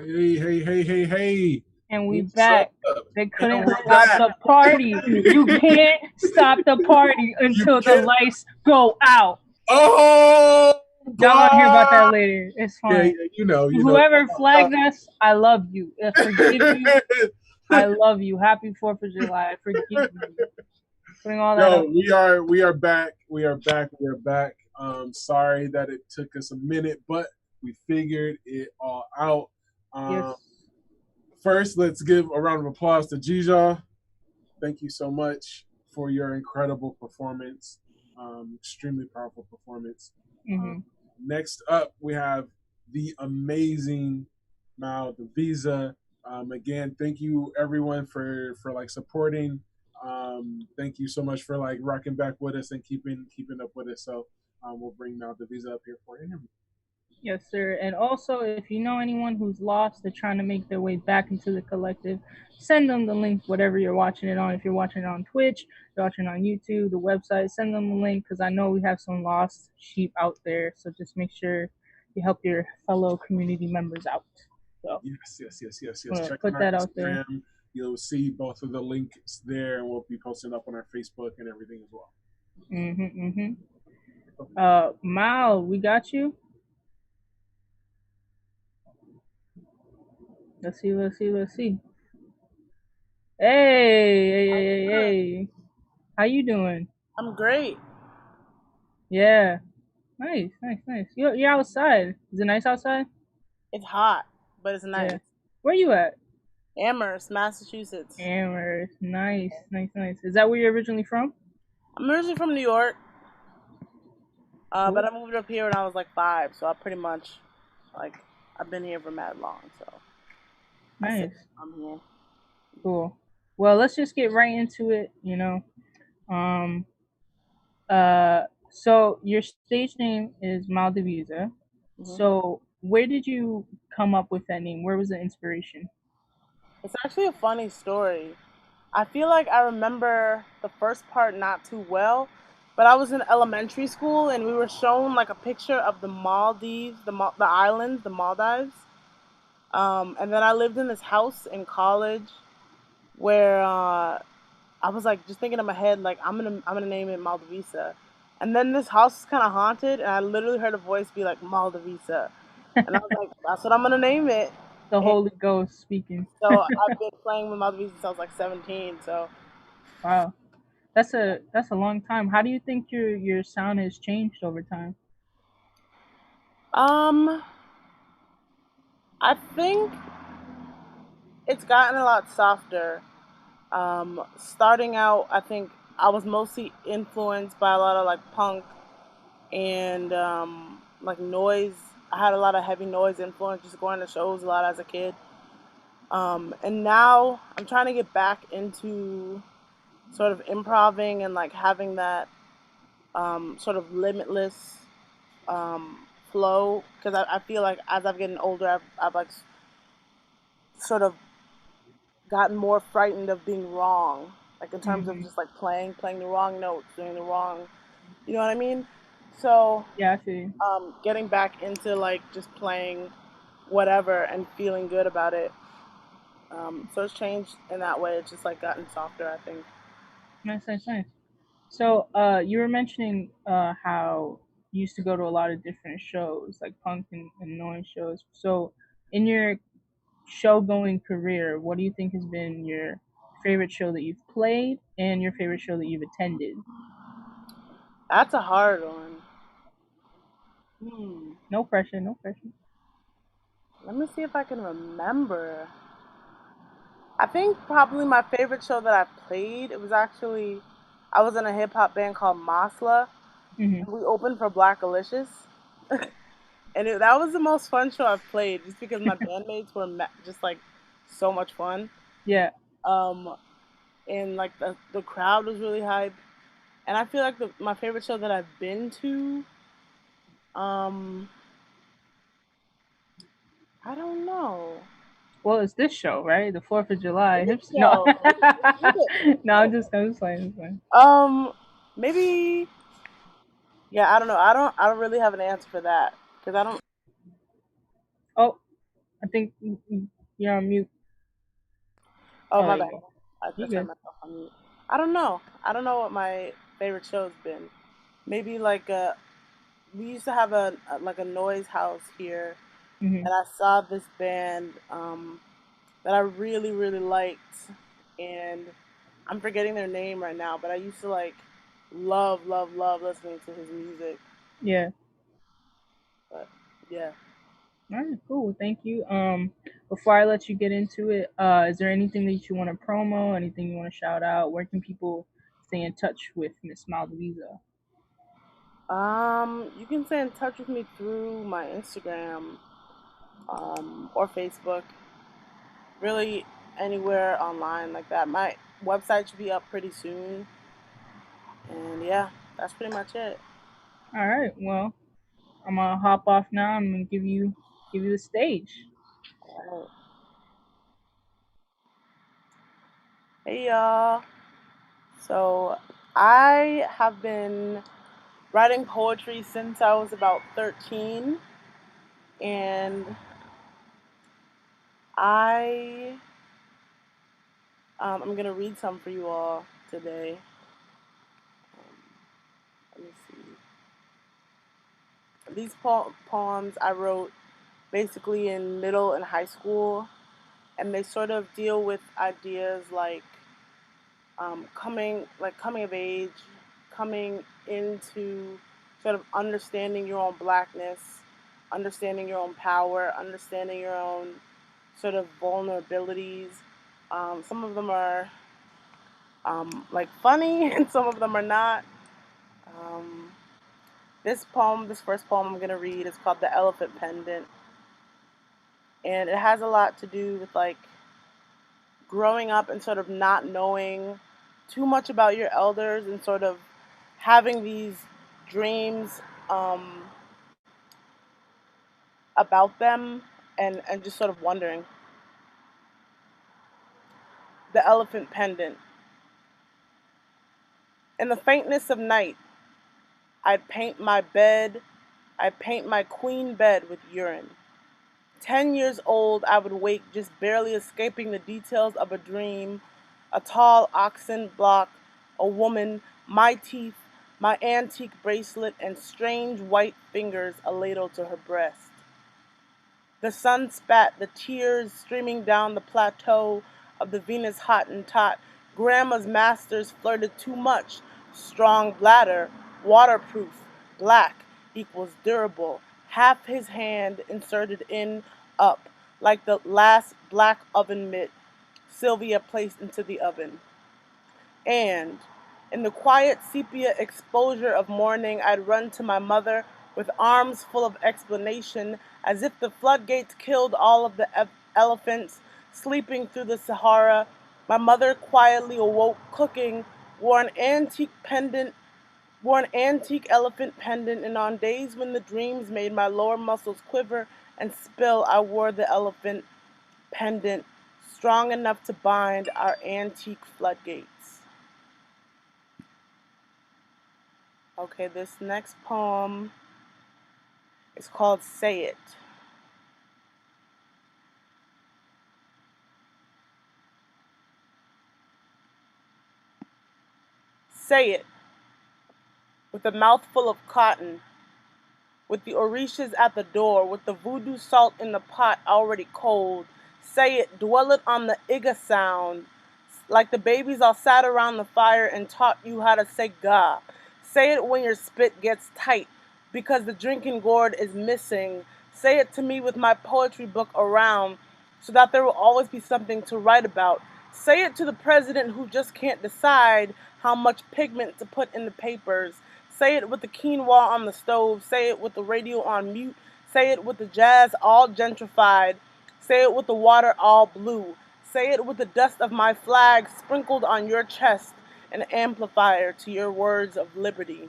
Hey. And we What's back. up? They And couldn't we're stop back. the party. You can't stop the party You until the can't. lights go out. Oh, Y'all gonna hear about that boy. later. It's Yeah, fine. you know. Whoever flagged us, I love you. I forgive you. I love you. Happy 4th of July. I forgive you. Putting all that Yo, up. we are back. We are back. Sorry that it took us a minute, but we figured it all out. Yes. Um, First, let's give a round of applause to Jija. Thank you so much for your incredible performance. Extremely powerful performance. Um, Mm-hmm. Next up, we have the amazing Mal Devisa. Again, thank you everyone for like supporting. Thank you so much for like rocking back with us and keeping up with us. So we'll bring Mal Devisa up here for an interview. Yes, sir. And also, if you know anyone who's lost, they're trying to make their way back into the collective, send them the link, whatever you're watching it on. If you're watching it on Twitch, you're watching it on YouTube, the website, send them the link because I know we have some lost sheep out there. So just make sure you help your fellow community members out. So Yes. I'm going to Checking put our that out there. Instagram. You'll see both of the links there, and we'll be posting up on our Facebook and everything as well. Mm-hmm, mm-hmm. Mal, we got you. Let's see. Hey. How you doing? I'm great. Yeah. Nice. You're outside. Is it nice outside? It's hot, but it's Yeah. nice. Where you at? Amherst, Massachusetts. Amherst. Nice. Is that where you're originally from? I'm originally from New York, but Cool. I moved up here when I was like 5, so I pretty much, like, I've been here for mad long, so I say Nice. I'm here. Cool. Well, let's just get right into it. Um. Uh. So your stage name is Maldivisa. hmm So where did you come up with that name? Where was the inspiration? It's actually a funny story. I feel like I remember the first part not too well, but I was in elementary school and we were shown like a picture of the Maldives, the islands, the Maldives. And then I lived in this house in college where I was like just thinking in my head like I'm gonna name it Maldivisa, and then this house is kind of haunted, and I literally heard a voice be like Maldivisa, and I was like that's what I'm gonna name it. The And Holy Ghost speaking. so I've been playing with Maldivisa since I was like 17. So Wow. That's a long time. How do you think your sound has changed over time? um, I think it's gotten a lot softer. Starting out, I think I was mostly influenced by a lot of like punk and like noise. I had a lot of heavy noise influence just going to shows a lot as a kid. And now I'm trying to get back into sort of improving and like having that sort of limitless flow because I feel like as I've getting older, I've like sort of gotten more frightened of being wrong, like in terms of Hmm. just like playing the wrong notes, doing the wrong, you know what I mean? So Yeah, I see. getting back into like just playing whatever and feeling good about it. So it's changed in that way. It's just like gotten softer, I think. Nice. So, you were mentioning how you used to go to a lot of different shows, like punk and noise shows. So, in your show going career, what do you think has been your favorite show that you've played and your favorite show that you've attended? That's a hard one. Hmm. No pressure, no pressure. Let me see if I can remember. I think probably my favorite show that I've played. It was actually I was in a hip hop band called Masla, Hmm. and we opened for Black Alicious, and that was the most fun show I've played, just because my bandmates were just like so much fun. Yeah. Um, and like the crowd was really hype, and I feel like my favorite show that I've been to. Um, I don't know. Well, it's this show, right? The 4th of July. This No, show, no, I'm just playing. um, maybe yeah. I don't know. I don't really have an answer for that because I don't. Oh, I think you're on mute. Oh, Oh, my there you bad. go. I You turned good? myself on mute. I don't know. I don't know what my favorite show's been. Maybe like we used to have like a noise house here, Hmm. and I saw this band that I really really liked, and I'm forgetting their name right now, but I used to like love listening to his music. Yeah. But yeah. All right, cool. Thank you. Before I let you get into it, is there anything that you want to promo? Anything you want to shout out? Where can people stay in touch with Miss Maldivisa? You can stay in touch with me through my Instagram, or Facebook. Really, anywhere online like that. My website should be up pretty soon, and yeah, that's pretty much it. All right. Well, I'm gonna hop off now. I'm gonna give you the stage. Alright. Hey y'all. So I have been writing poetry since I was about 13, and I I'm gonna read some for you all today. Let me see. These poems I wrote basically in middle and high school, and they sort of deal with ideas like coming of age, coming into sort of understanding your own blackness, understanding your own power, understanding your own sort of vulnerabilities. Some of them are like funny, and some of them are not. Um, this first poem I'm gonna read, is called "The Elephant Pendant," and it has a lot to do with like growing up and sort of not knowing too much about your elders, and sort of having these dreams um, about them, and just sort of wondering. The Elephant Pendant. In the faintness of night, I'd paint my bed, I'd paint my queen bed with urine. 10 years old, I would wake just barely escaping the details of a dream, a tall oxen block, a woman, my teeth, my antique bracelet, and strange white fingers a ladle to her breast. The sun spat, the tears streaming down the plateau of the Venus Hottentot. Grandma's masters flirted too much. Strong bladder, waterproof, black equals durable. Half his hand inserted in, up, like the last black oven mitt Sylvia placed into the oven. And in the quiet sepia exposure of morning, I'd run to my mother with arms full of explanation, as if the floodgates killed all of the elephants sleeping through the Sahara. My mother quietly awoke, cooking, wore an antique pendant, wore an antique elephant pendant, and on days when the dreams made my lower muscles quiver and spill, I wore the elephant pendant, strong enough to bind our antique floodgates. Okay, this next poem is called Say It. Say it, with a mouthful of cotton, with the orishas at the door, with the voodoo salt in the pot already cold. Say it, dwell it on the Iga sound, like the babies all sat around the fire and taught you how to say ga. Say it when your spit gets tight, because the drinking gourd is missing. Say it to me with my poetry book around, so that there will always be something to write about. Say it to the president who just can't decide how much pigment to put in the papers. Say it with the quinoa on the stove. Say it with the radio on mute. Say it with the jazz all gentrified. Say it with the water all blue. Say it with the dust of my flag sprinkled on your chest, an amplifier to your words of liberty.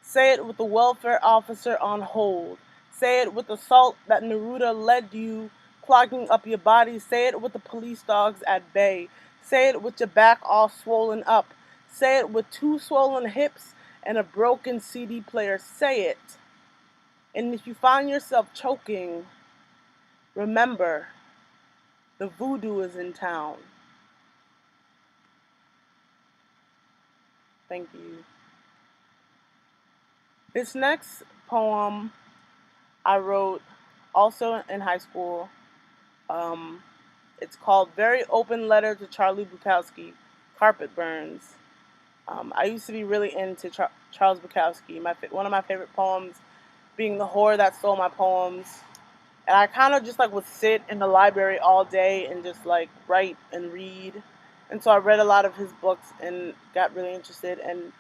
Say it with the welfare officer on hold. Say it with the salt that Neruda led you clogging up your body. Say it with the police dogs at bay. Say it with your back all swollen up. Say it with two swollen hips and a broken CD player. Say it. And if you find yourself choking, Remember, the voodoo is in town. Thank you. This next poem I wrote also in high school. Um, it's called Very Open Letter to Charlie Bukowski, Carpet Burns. I used to be really into Charles Bukowski. One of my favorite poems being The Whore That Stole My Poems. And I kind of just like would sit in the library all day and just like write and read. And so I read a lot of his books and got really interested and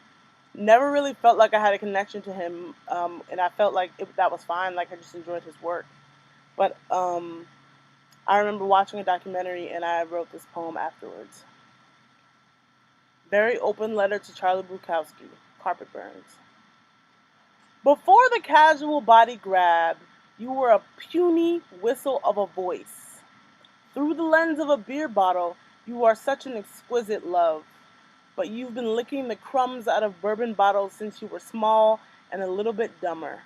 never really felt like I had a connection to him. And I felt like that was fine. Like I just enjoyed his work. But I remember watching a documentary and I wrote this poem afterwards. Very Open Letter to Charlie Bukowski, Carpet Burns. Before the casual body grab, you were a puny whistle of a voice. Through the lens of a beer bottle, you are such an exquisite love. But you've been licking the crumbs out of bourbon bottles since you were small and a little bit dumber.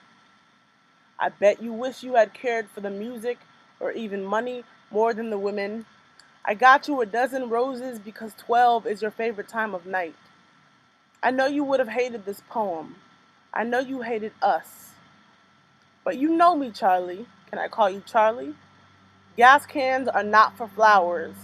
I bet you wish you had cared for the music or even money more than the women. I got you a dozen roses because 12 is your favorite time of night. I know you would have hated this poem. I know you hated us. But you know me, Charlie. Can I call you Charlie? Gas cans are not for flowers,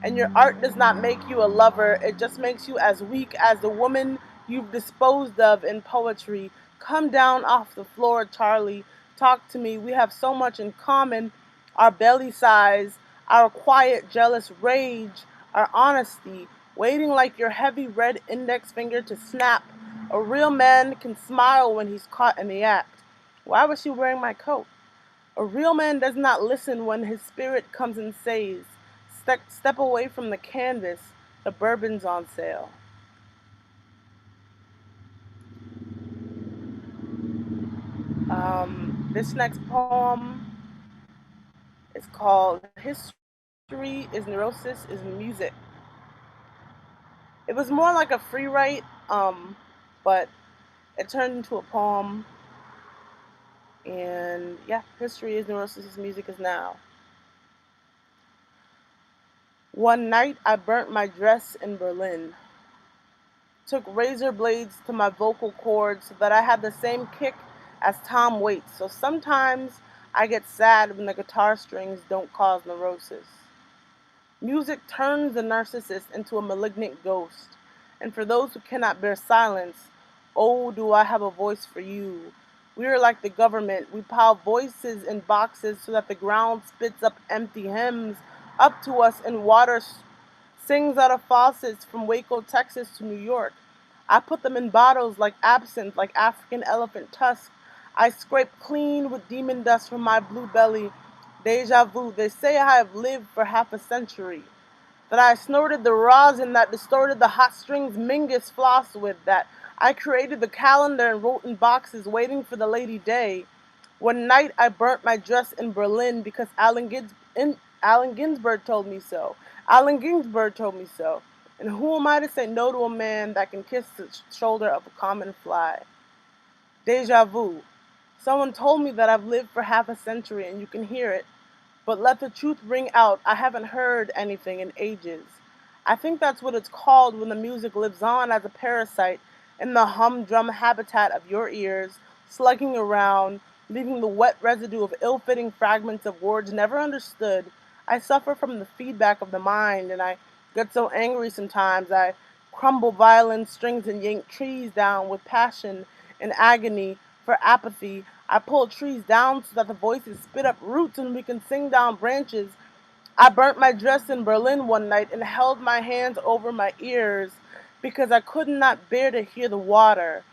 and your art does not make you a lover, it just makes you as weak as the woman you've disposed of in poetry. Come down off the floor, Charlie. Talk to me. We have so much in common. Our belly size, our quiet, jealous rage, our honesty, waiting like your heavy red index finger to snap. A real man can smile when he's caught in the act. Why was she wearing my coat? A real man does not listen when his spirit comes and says, step away from the canvas, the bourbon's on sale. This next poem is called History is Neurosis is Music. It was more like a free write, but it turned into a poem. And yeah, History is Neurosis is Music is now. One night I burnt my dress in Berlin. Took razor blades to my vocal cords so that I had the same kick as Tom Waits. So sometimes I get sad when the guitar strings don't cause neurosis. Music turns the narcissist into a malignant ghost. And for those who cannot bear silence, oh, do I have a voice for you. We are like the government. We pile voices in boxes so that the ground spits up empty hymns up to us and water sings out of faucets from Waco, Texas to New York. I put them in bottles like absinthe, like African elephant tusk. I scrape clean with demon dust from my blue belly. Deja vu. They say I have lived for half a century. That I snorted the rosin that distorted the hot strings Mingus flossed with. That I created the calendar and wrote in boxes waiting for the lady day. One night I burnt my dress in Berlin because Allen Ginsberg told me so. Allen Ginsberg told me so. And who am I to say no to a man that can kiss the shoulder of a common fly? Deja vu. Someone told me that I've lived for half a century and you can hear it. But let the truth ring out. I haven't heard anything in ages. I think that's what it's called when the music lives on as a parasite in the humdrum habitat of your ears, slugging around, leaving the wet residue of ill-fitting fragments of words never understood. I suffer from the feedback of the mind, and I get so angry sometimes. I crumble violin strings and yank trees down with passion and agony for apathy. I pull trees down so that the voices spit up roots and we can sing down branches. I burnt my dress in Berlin one night and held my hands over my ears because I could not bear to hear the water.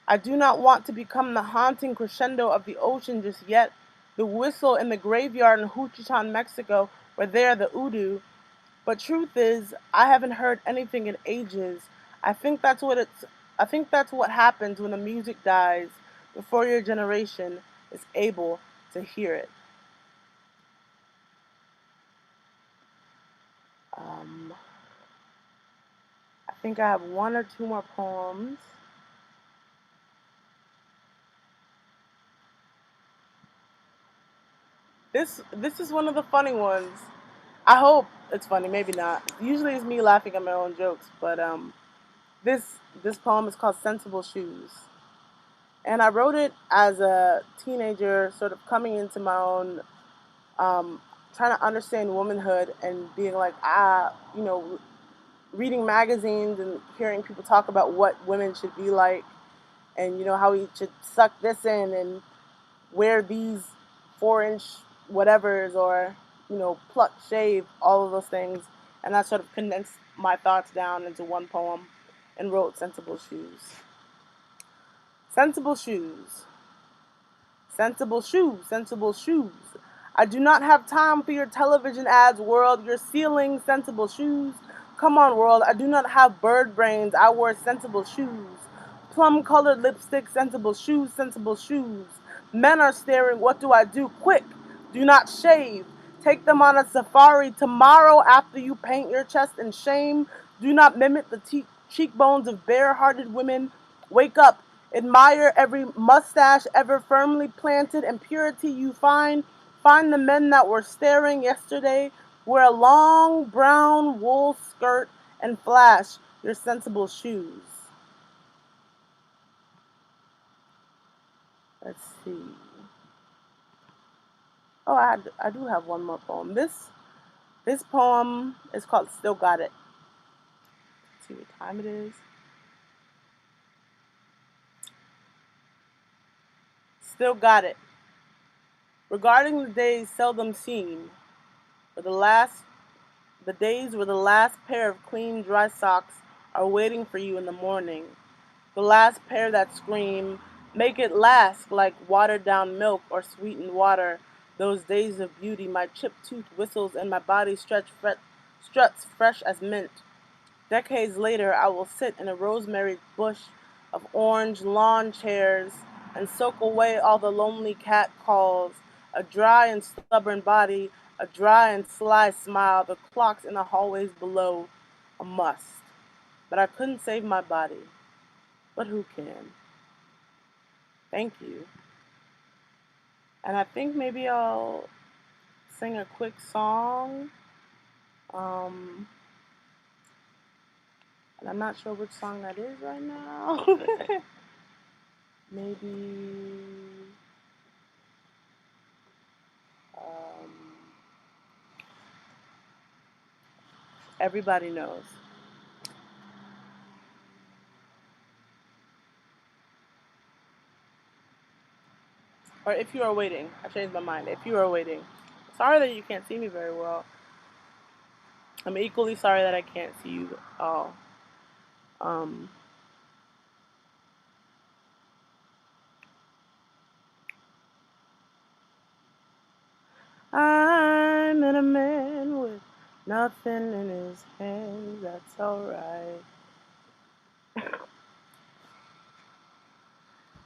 I do not want to become the haunting crescendo of the ocean just yet. The whistle in the graveyard in Juchitán, Mexico, where they are the Udu. But truth is, I haven't heard anything in ages. I think that's what it's I think that's what happens when the music dies before your generation is able to hear it. Um, I think I have one or two more poems. This is one of the funny ones. I hope it's funny, maybe not. Usually it's me laughing at my own jokes, but this poem is called Sensible Shoes. And I wrote it as a teenager, sort of coming into my own, um, trying to understand womanhood and being like, reading magazines and hearing people talk about what women should be like, and how we should suck this in and wear these 4-inch whatevers, or pluck, shave, all of those things. And I sort of condensed my thoughts down into one poem and wrote Sensible Shoes. Sensible shoes. Sensible shoes, sensible shoes. I do not have time for your television ads, world. You're stealing sensible shoes. Come on, world. I do not have bird brains. I wear sensible shoes. Plum colored lipstick, sensible shoes, sensible shoes. Men are staring. What do I do? Quick. Do not shave. Take them on a safari tomorrow after you paint your chest in shame. Do not mimic the cheekbones of bare-hearted women. Wake up. Admire every mustache ever firmly planted and purity you find. Find the men that were staring yesterday. Wear a long brown wool skirt and flash your sensible shoes. Let's see. Oh, I do have one more poem. This poem is called Still Got It. Let's see what time it is. Still got it. Regarding the days seldom seen, where the days where the last pair of clean, dry socks are waiting for you in the morning. The last pair that scream, make it last like watered down milk or sweetened water. Those days of beauty, my chipped tooth whistles and my body struts fresh as mint. Decades later, I will sit in a rosemary bush of orange lawn chairs and soak away all the lonely cat calls, a dry and stubborn body, a dry and sly smile, the clocks in the hallways below, a must. But I couldn't save my body. But who can? Thank you. And I think maybe I'll sing a quick song. Um, and I'm not sure which song that is right now. Maybe um, Everybody Knows. Or If You Are Waiting. I changed my mind. If You Are Waiting. Sorry that you can't see me very well. I'm equally sorry that I can't see you all. Um, I met a man with nothing in his hands. That's alright.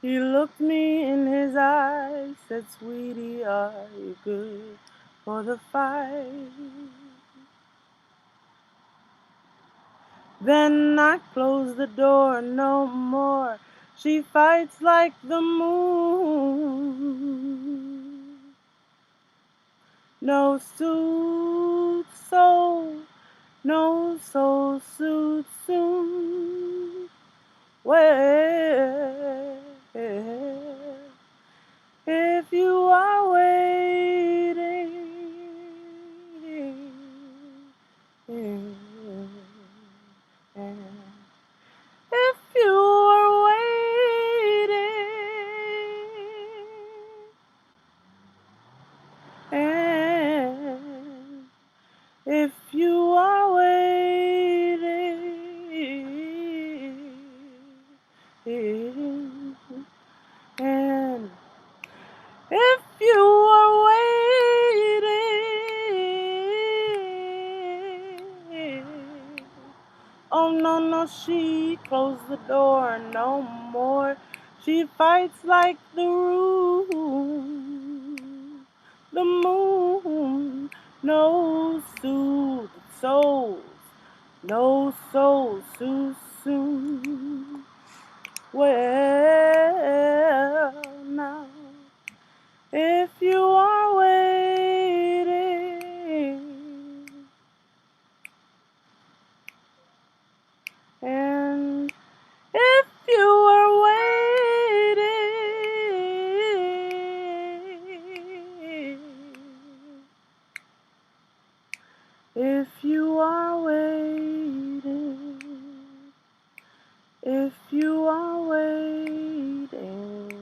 He looked me in his eyes, said, "Sweetie, are you good for the fight?" Then I closed the door no more. She fights like the moon. No suit sold, no soul suit soon. Well, if you are waiting, if you are waiting, if you are waiting, and if you are waiting, oh no, no, she closed the door no more. She fights like the room, the moon, no soothed souls, no souls too soon. Well, now, if you are waiting, If you are waiting, if you are waiting,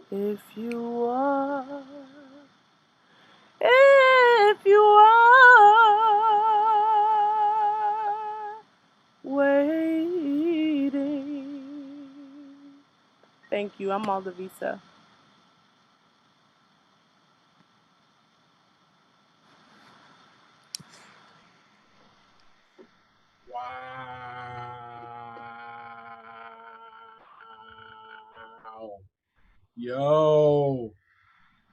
if you are, if you are waiting. Thank you. I'm Aldavisa. Wow. Yo,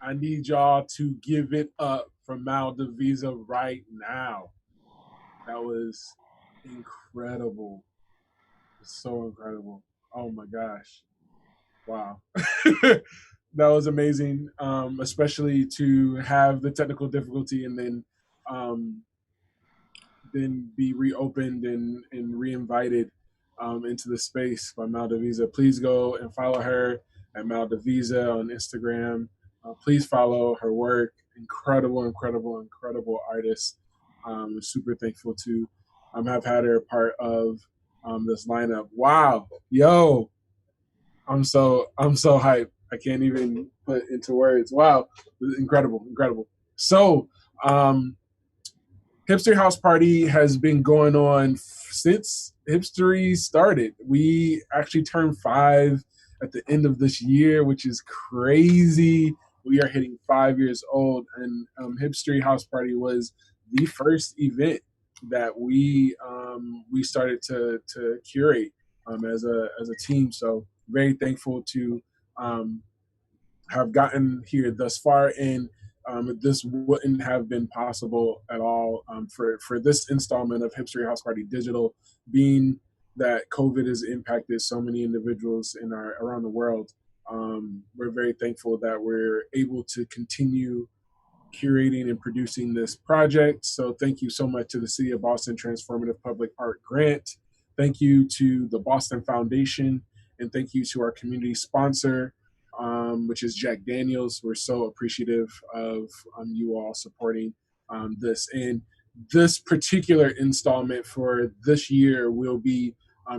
I need y'all to give it up for Mal Devisa right now. That was incredible. So incredible. Oh my gosh. Wow. That was amazing. Especially to have the technical difficulty and um, then be reopened and re-invited into the space by Maldivisa. Please go and follow her at Maldivisa on Instagram. Please follow her work. Incredible, incredible, incredible artist. Super thankful to have had her part of this lineup. Wow, yo, I'm so hyped. I can't even put into words. Wow, incredible, incredible. So, Hipster House Party has been going on since Hipstery started. We actually turned 5 at the end of this year, which is crazy. We are hitting 5 years old, and Hipstery House Party was the first event that we started to curate as a team. So very thankful to um, have gotten here thus far, and this wouldn't have been possible at all for this installment of Hipstery House Party Digital, being that COVID has impacted so many individuals in our around the world. We're very thankful that we're able to continue curating and producing this project. So thank you so much to the City of Boston Transformative Public Art Grant. Thank you to the Boston Foundation, and thank you to our community sponsor, which is Jack Daniels. We're so appreciative of you all supporting this. And this particular installment for this year will be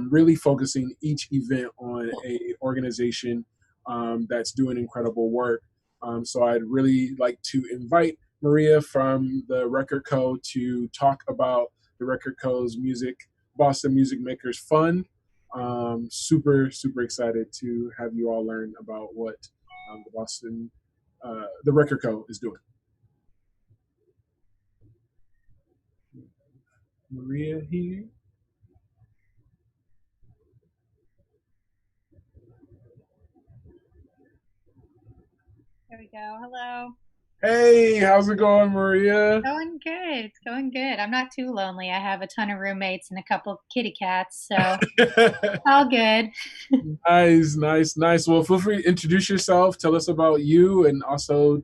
really focusing each event on a organization that's doing incredible work. So I'd really like to invite Maria from the Record Co. to talk about the Record Co.'s Boston Music Makers Fund. Super, super excited to have you all learn about what the Record Co. is doing. Maria here. There we go. Hello. Hey, how's it going, Maria? Going good. It's going good. I'm not too lonely. I have a ton of roommates and a couple kitty cats, so all good. Nice, nice, nice. Well, feel free to introduce yourself. Tell us about you and also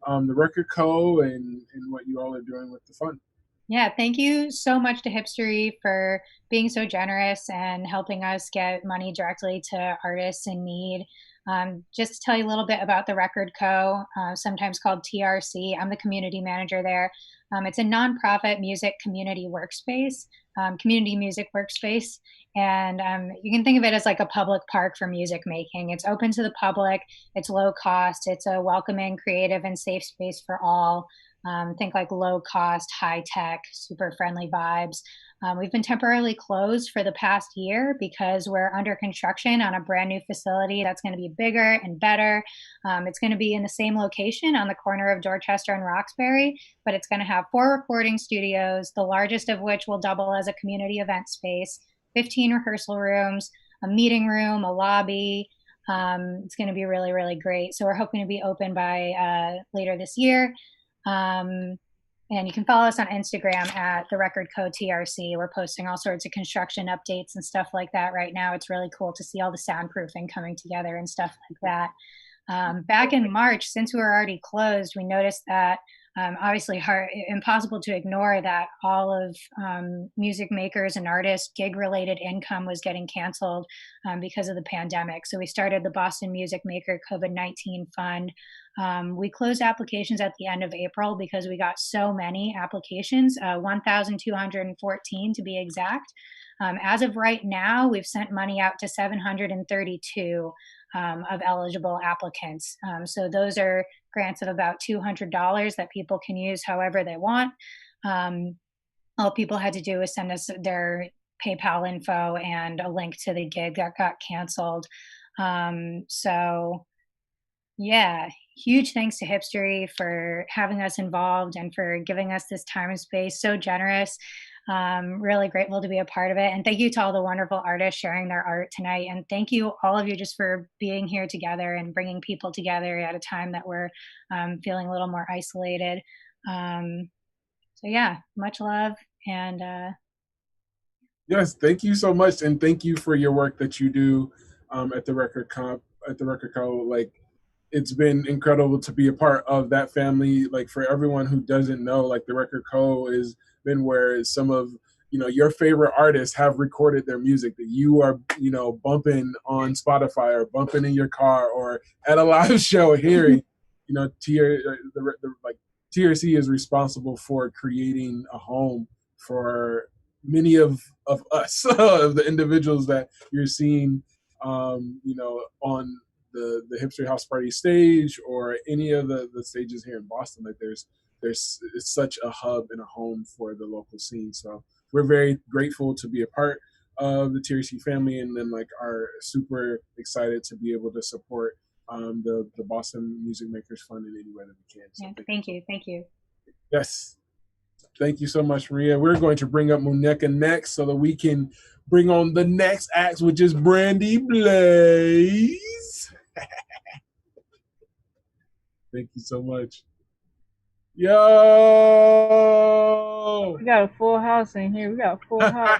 the Record Co. and what you all are doing with the fund. Yeah, thank you so much to Hipstery for being so generous and helping us get money directly to artists in need. Just to tell you a little bit about the Record Co., sometimes called TRC, I'm the community manager there. It's a nonprofit music community workspace, community music workspace. And you can think of it as like a public park for music making. It's open to the public, it's low cost, it's a welcoming, creative, and safe space for all. Think like low cost, high tech, super friendly vibes. We've been temporarily closed for the past year because we're under construction on a brand new facility that's going to be bigger and better. It's going to be in the same location on the corner of Dorchester and Roxbury, but it's going to have 4 recording studios, the largest of which will double as a community event space, 15 rehearsal rooms, a meeting room, a lobby. It's going to be really, really great. So we're hoping to be open by later this year. And you can follow us on Instagram at the Record Co. TRC. We're posting all sorts of construction updates and stuff like that right now. It's really cool to see all the soundproofing coming together and stuff like that. Back in March, since we were already closed, we noticed that Obviously hard, impossible to ignore that all of music makers and artists gig related income was getting canceled because of the pandemic. So we started the Boston Music Maker COVID-19 Fund. We closed applications at the end of April because we got so many applications, 1,214 to be exact. As of right now, we've sent money out to 732 of eligible applicants. So those are grants of about $200 that people can use however they want. All people had to do was send us their PayPal info and a link to the gig that got canceled. So yeah, huge thanks to Hipstery for having us involved and for giving us this time and space. So generous. Really grateful to be a part of it. And thank you to all the wonderful artists sharing their art tonight. And thank you, all of you, just for being here together and bringing people together at a time that we're feeling a little more isolated. So yeah, much love. And Yes, thank you so much, and thank you for your work that you do at the Record Co. Like, it's been incredible to be a part of that family. Like, for everyone who doesn't know, like, the Record Co. has been where some of your favorite artists have recorded their music that you are bumping on Spotify or bumping in your car or at a live show hearing. Like, TRC is responsible for creating a home for many of us, of the individuals that you're seeing, on the Hipster House Party stage or any of the stages here in Boston. Like, there's it's such a hub and a home for the local scene. So we're very grateful to be a part of the TRC family, and then like are super excited to be able to support the Boston Music Makers Fund in any way that we can. So yeah, thank you. Thank you. Yes. Thank you so much, Maria. We're going to bring up Muneka next so that we can bring on the next act, which is Brandy Blaze. Thank you so much. Yo! We got a full house in here. We got a full house.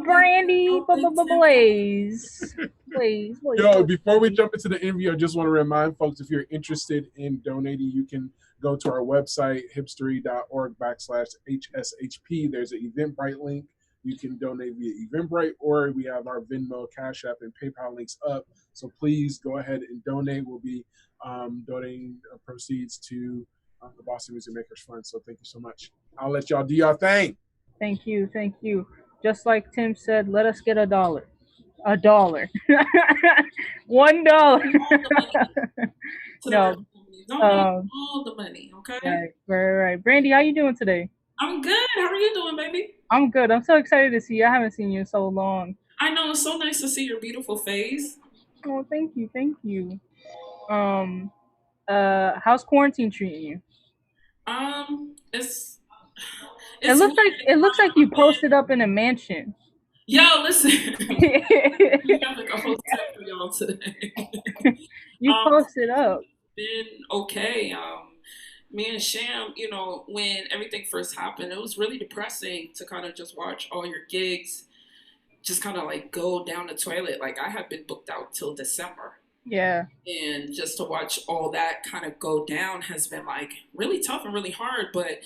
Brandy Blaze. Blaze. Yo, before we jump into the interview, I just want to remind folks, if you're interested in donating, you can go to our website, hipstory.org/HSHP. There's an Eventbrite link. You can donate via Eventbrite, or we have our Venmo, Cashapp, and PayPal links up. So please go ahead and donate. We'll be donating proceeds to the Boston Music Makers Fund. So thank you so much. I'll let y'all do y'all thing. Thank you. Thank you. Just like Tim said, let us get $1. $1. $1. No. All the money, okay? Right. Brandy, how you doing today? I'm good. How are you doing, baby? I'm good. I'm so excited to see you. I haven't seen you in so long. I know, it's so nice to see your beautiful face. Oh, thank you. How's quarantine treating you? It's it looks like you posted up in a mansion. Yo, listen. We have like a whole tip for y'all today. You posted up. Been okay. Me and Sham, when everything first happened, it was really depressing to kind of just watch all your gigs just kind of like go down the toilet. Like, I had been booked out till December. Yeah. And just to watch all that kind of go down has been like really tough and really hard. But,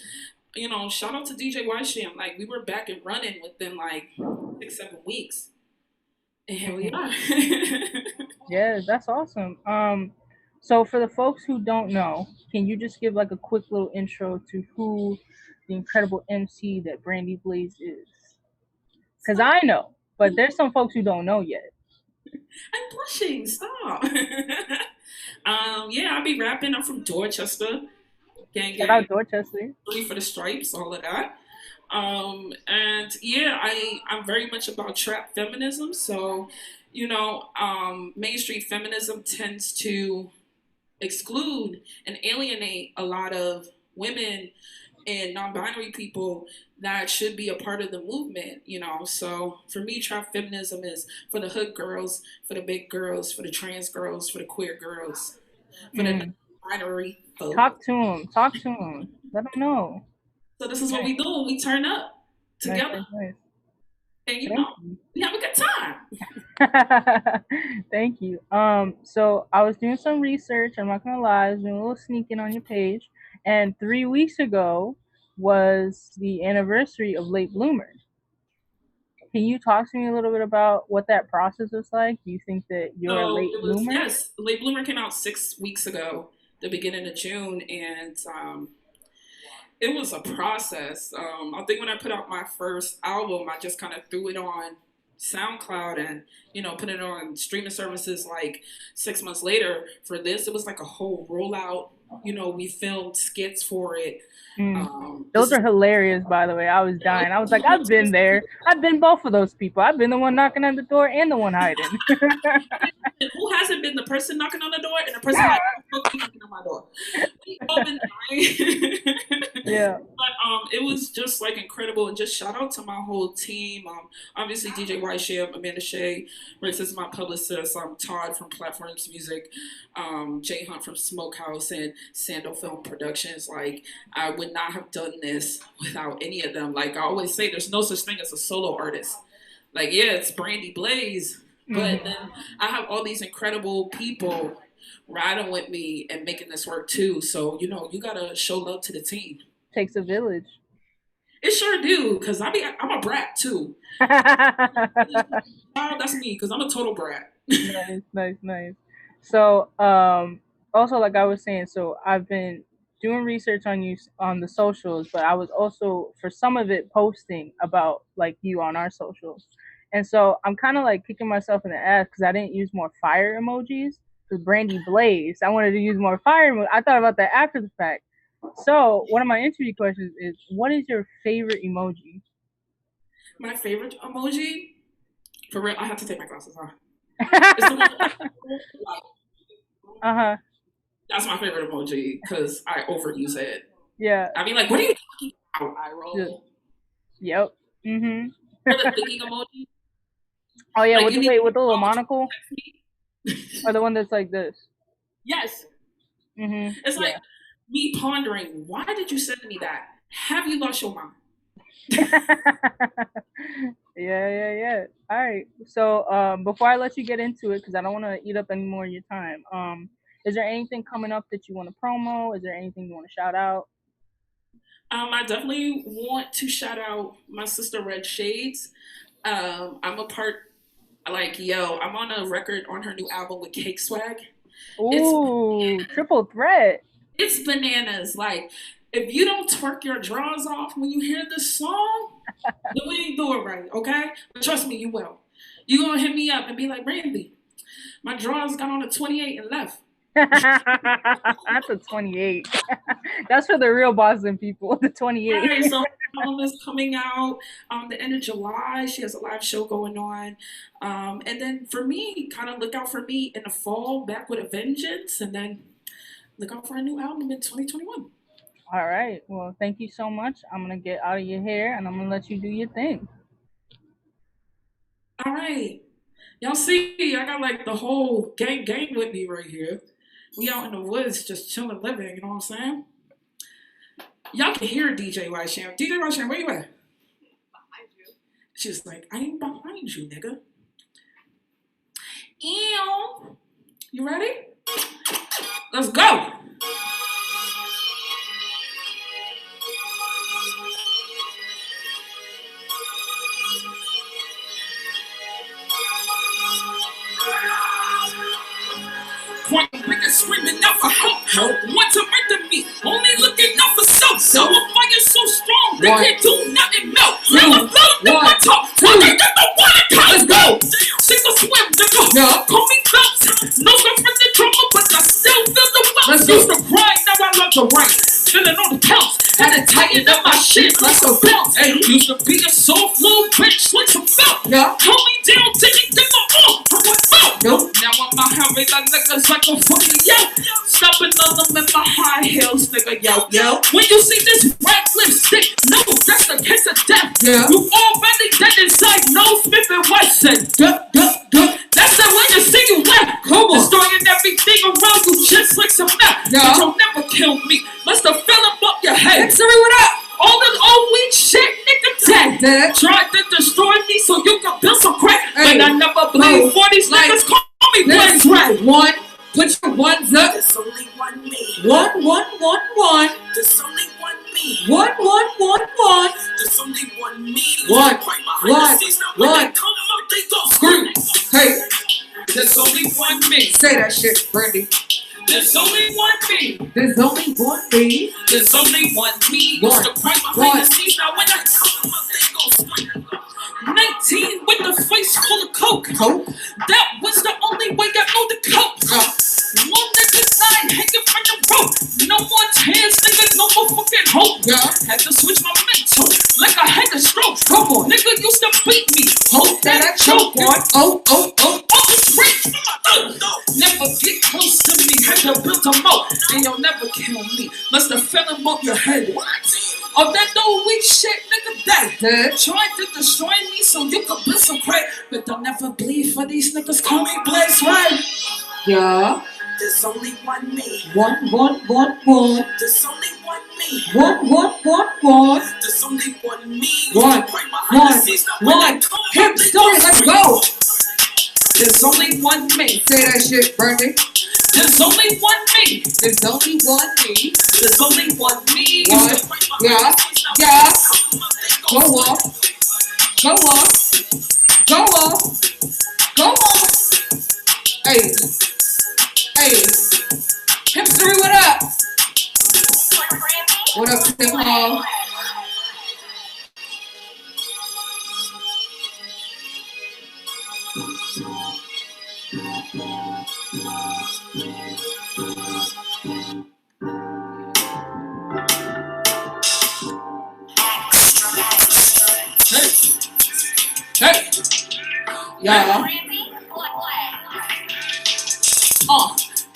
shout out to DJ Sham. Like, we were back and running within like 6-7 weeks. And here we are. Yeah, that's awesome. So for the folks who don't know, can you just give like a quick little intro to who the incredible MC that Brandy Blaze is? Because I know, but there's some folks who don't know yet. I'm blushing. Stop. Yeah, I'll be rapping. I'm from Dorchester. Shout out Dorchester. 3 for the stripes, all of that. And yeah, I'm very much about trap feminism. So, Main Street feminism tends to exclude and alienate a lot of women and non-binary people that should be a part of the movement, So for me, trap feminism is for the hood girls, for the big girls, for the trans girls, for the queer girls, for the non-binary folks. Talk to them. Let them know. So this is what we do. We turn up together. Nice. And we have a good time. Thank you. So I was doing some research. I'm not gonna lie, I was doing a little sneaking on your page, and 3 weeks ago was the anniversary of Late Bloomer. Can you talk to me a little bit about what that process was like? Do you think that you're a So late it was, bloomer? yes, Late Bloomer came out 6 weeks ago, the beginning of June, and it was a process. I think when I put out my first album, I just kind of threw it on SoundCloud and put it on streaming services. Like 6 months later, for this, it was like a whole rollout. We filmed skits for it. Mm. This Those is are hilarious, by the way. I was dying. I was like, I've been there. I've been both of those people. I've been the one knocking on the door and the one hiding. who hasn't been the person knocking on the door and the person like, fuck you knocking on my door? We all been dying. Yeah. But it was just like incredible, and just shout out to my whole team. Obviously DJ White Sham, Amanda Shea, Rex is my publicist. Todd from Platforms Music, Jay Hunt from Smokehouse, and Sandal Film Productions. Like I would not have done this without any of them. Like I always say, there's no such thing as a solo artist. Like yeah, it's Brandy Blaze, but then I have all these incredible people riding with me and making this work too. So you gotta show love to the team. Takes a village. It sure do, cause I'm a brat too. That's me, cause I'm a total brat. Nice. So, also like I was saying, so I've been doing research on you on the socials, but I was also for some of it posting about like you on our socials, and so I'm kind of like kicking myself in the ass because I didn't use more fire emojis with Brandy Blaze. I wanted to use more fire. I thought about that after the fact. So one of my interview questions is, what is your favorite emoji? My favorite emoji, for real, I have to take my glasses off. It's the one Uh-huh. That's my favorite emoji because I overuse it. Yeah. I mean, like, what are you talking about? I roll. Yep. Mm-hmm. For the thinking emoji. Oh yeah, like, with the little monocle, or the one that's like this. Yes. Mm-hmm. It's like me pondering. Why did you send me that? Have you lost your mind? Yeah. All right. So before I let you get into it, because I don't want to eat up any more of your time, is there anything coming up that you want to promo? Is there anything you want to shout out? I definitely want to shout out my sister Red Shades. I'm a part, I'm on a record on her new album with Cake Swag. Ooh, triple threat. It's bananas. Like, if you don't twerk your drawers off when you hear this song, then we ain't doing right, okay? But trust me, you will. You gonna hit me up and be like, Brandy, my drawers got on a 28 and left. That's a 28. That's for the real Boston people, the 28. Right, so her album is coming out the end of July. She has a live show going on. And then for me, kind of look out for me in the fall, back with a vengeance, and then look out for a new album in 2021. All right. Well, thank you so much. I'm going to get out of your hair, and I'm going to let you do your thing. All right. Y'all see, I got like the whole gang with me right here. We out in the woods just chilling, living, you know what I'm saying? Y'all can hear DJ White Sham. DJ White Sham, where you at? Behind you. She's like, I ain't behind you, nigga. Ew. You ready? Let's go. Point niggas screaming out for help. Want to render me, only looking out for self. So a fire so strong, they can't do nothing melt. Never float in my top. I can get the water top. Let's go. Sink or swim, nigga. Call me Phelps. No different than trouble, but I still feel the welts. Used to grind, now I love the rain. Chilling on the couch, had to tighten up my shit like a belt. Hey, used to be a soft little bitch, switch a belt. Yeah. Hold me down, take it down, Nope. Now I'm out here with the niggas like a fucking yo. Stopping on them in my high heels, nigga, yo. When you see this red lipstick, no, that's the kiss of death. Yeah. You already dead inside, no Smith and Wesson. That's the way you see you left. Come on. Destroying everything around you just like some meth. Yeah. But you'll never kill me. Must have fill up your head. HipStory, what up? All this old weak shit, nigga, dad tried to destroy me so you could build some crack. But I never believed for these niggas call me Blaze Ray. One, put your ones up. There's only one me. One, one, one, one. There's only one me. One, one, one, one. There's only one me. One, one. Scream. Hey, there's only one me. Say that shit, Brandy. There's only one me. There's only one me. There's only one me. One, used to cry behind the scenes. Now when I come up, they go swing. 19 with the face full of coke. That was the only way I know the coke. One nigga died hanging from the rope. No more tears, nigga, no more fucking hope. Had to switch my mental like I had a stroke. Come on. Nigga used to beat me. Hope that I choke on. Oh, oh, oh. Never get close to me, had to build a moat. And you'll never kill me. Must have fell above your head. What? Oh, that no weak shit, nigga, that tried to destroy me so you could build some crack. But don't never bleed for these niggas, call me Blaze Ray. Yeah. There's only one me. One, one, one, one. There's only one me. One, one, one, one. There's only one me. One, one. HipStory, let's go. There's only one me. Say that shit, Brandy. There's only one me. There's only one me. There's only one me. One. Yeah. Yeah. Go off. Go off. Go off. Go off. Hey. Hey. HipStory, what up? What up, Tim Hall? Hey. Yeah.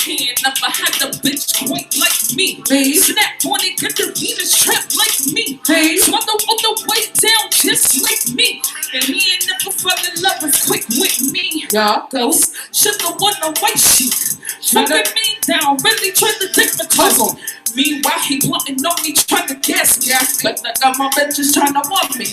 He ain't never had a bitch quite like me. Please. Snap on it, get the Venus trap like me. Please. Swallow all the way down just like me. And he ain't never fell in love as quick with me. Yeah. Ghost, sugar on the white sheet. Fucking me down, really trying to take the clothes. Meanwhile, he plotting on me, trying to gas me. But I got my bitches trying to want me.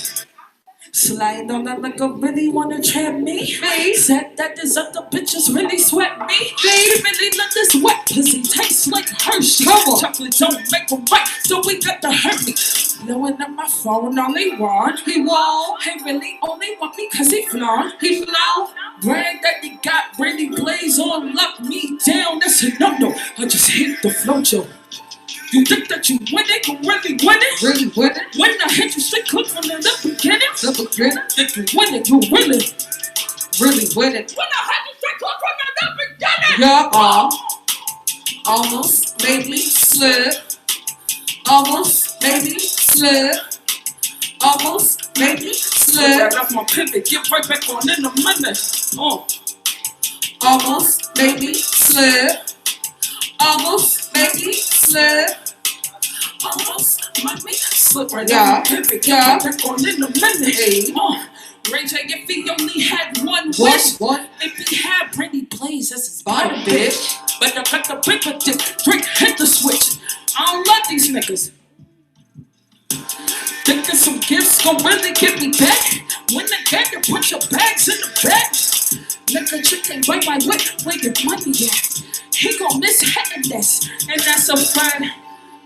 Slide on that nigga really wanna trap me. Said that these other bitches really sweat me. Really let this wet pussy taste like Hershey. Chocolate don't make them right, so we got to hurt me. Blowing up my phone, all he want. He really only want me cause he flawed. He flawed. Brand that he got, Brandy Blaze on, lock me down. That's a no-no. I just hit the flow, Joe. You think that you win it, you really win it? Really win it? When I hit you straight clip from the beginning? The beginning? If you win it, you really win it. When I hit you straight clip from the beginning? Yeah, almost made me slip. Almost made me slip. Almost made me slip. Right off my pivot, get right back on in a minute. Almost made me slip. Almost made me slip. Almost made me slip right yeah. off my pivot, get right back on in a minute. Hey. Ray J, if he only had one wish, if he had Brandy Blaze as his body, bitch. But I got the paper dip, drink, hit the switch. I don't love these niggas. Thinking some gifts gon' really get me back. When the gang to put your bags in the back. Nigga, chicken, right my way, where your money at? He gon' miss hitting this, and that's a fact.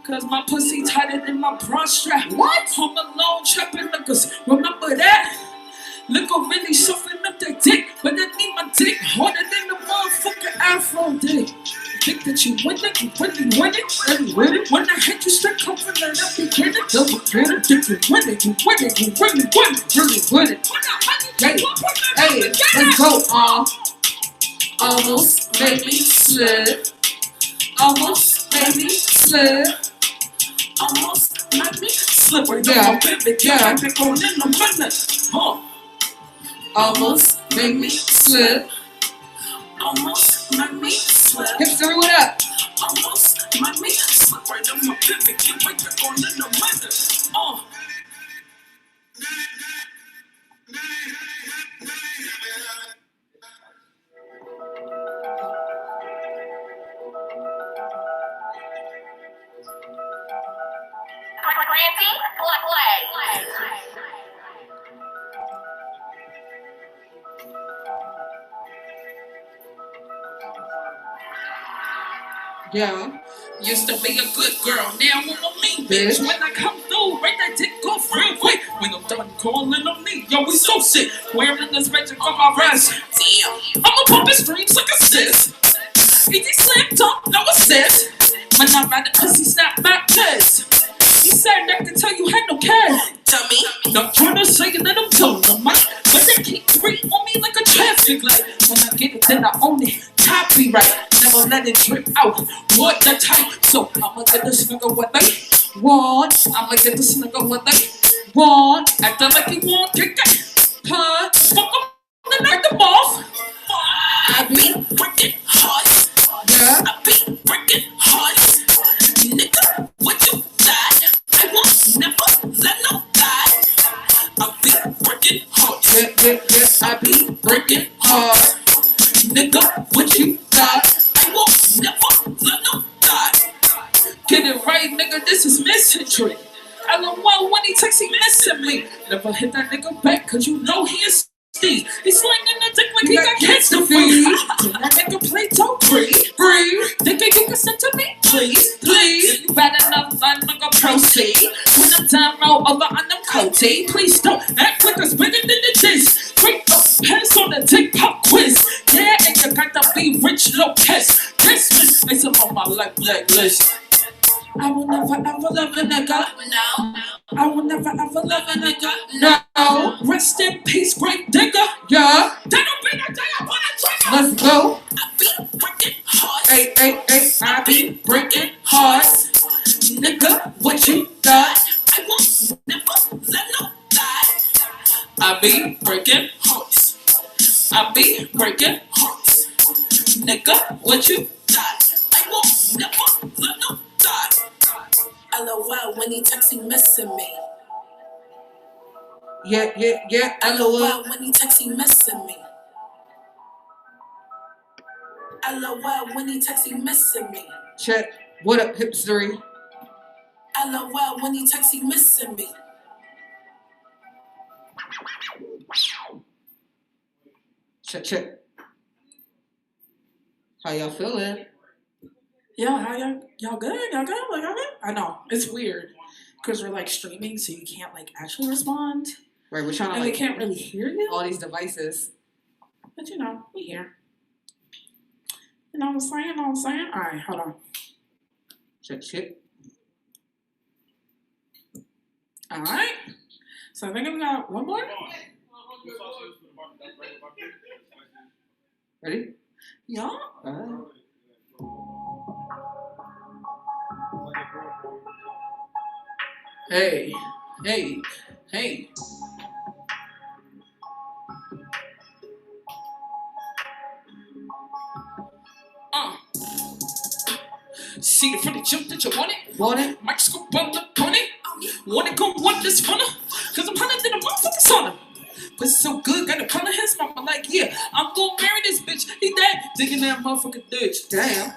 Cause my pussy tighter than my bra strap. What? Home alone, trapping niggas, remember that? Nigga really soften up their dick, but I need my dick harder than the motherfucking Afro dick. Think that you win it, you really win it, really win it. When I hit you straight, come from the beginning, the beginning. If you win it, you win it, you really win it, really win it. When I hit you, hey, let's go, almost made me slip. Almost made me slip. Almost made me slip. Yeah, yeah. Back on in a minute, Almost made me slip. Almost made me slip. HipStory, what up? Almost made me slip right on my pivot. Get right back on in a minute. Yeah. Used to be a good girl, now I'm a mean bitch. When I come through, break that dick off real quick. When I'm done calling on me, yo, we so sick. Wearing this magic on my wrist. Damn, I'm a puppet streams like a sis. Easy slam dunk, no assist. When I ride the pussy, snap back kiss. He said I could tell you had no cash. Dummy, I'm trying to say that I'm done, but they keep treating on me like a traffic light. When I get it, then I own it. Copyright, never let it drip out. What the type? So I'ma get this nigga what they want. I'ma get this nigga what they want. Acting like he want kick it. Huh? Fuck him, then knock them off. I be freaking hot. Yeah. I be freaking hot. Nigga, what you got? I won't never let no die. I be freaking hot. Yeah. I be breaking hard. Nigga, what you got? I won't never let no die. Get it right, nigga, this is misentry. LOL when he texts, he missing me. Never hit that nigga back, cause you know he is Steve. He's slinging the dick like he got kids to feed. That nigga play don't breathe. Nigga, you can send to me, please. You better not let nigga proceed. When I'm down roll over on them coatie. Please don't act like it's bigger than it is. Break up pants on the TikTok quiz. Yeah, and you got to be rich, no kiss. This is on my life blacklist. I will never ever love a nigga. No. I will never ever love a nigga. No. Rest in peace, great digger. Yeah. That don't be the day I wanna trigger. Let's go. I be breaking hearts. Hey. I be breaking hearts. Nigga, what you got? I won't never let no die. I be breaking hearts. I be breaking hearts. Nigga, what you got? I won't never let no die. LOL when he texts, he missing me. Yeah. LOL when he texts, he missing me. LOL when he texts, he missing me. Check. What up, HipStory? LOL when he texts, he missing me. Check. How y'all feeling? Yeah, how y'all good? Y'all good? Like, y'all good? I know, it's weird. Because we're like streaming, so you can't like actually respond. Right, we're trying to And like they can't really hear you. all these devices. But you know, we here. You know what I'm saying? Alright, hold on. Check. Alright. So I think we got one more. Ready? Yeah. Hey. See the pretty jump that you want it? Want it? Microscope on the pony. Wanna go want this funner? Cause I'm hotter than a motherfucking sauna. But it's so good, gotta call his mama like, yeah, I'm gonna marry this bitch. He dead, digging that motherfucking ditch. Damn.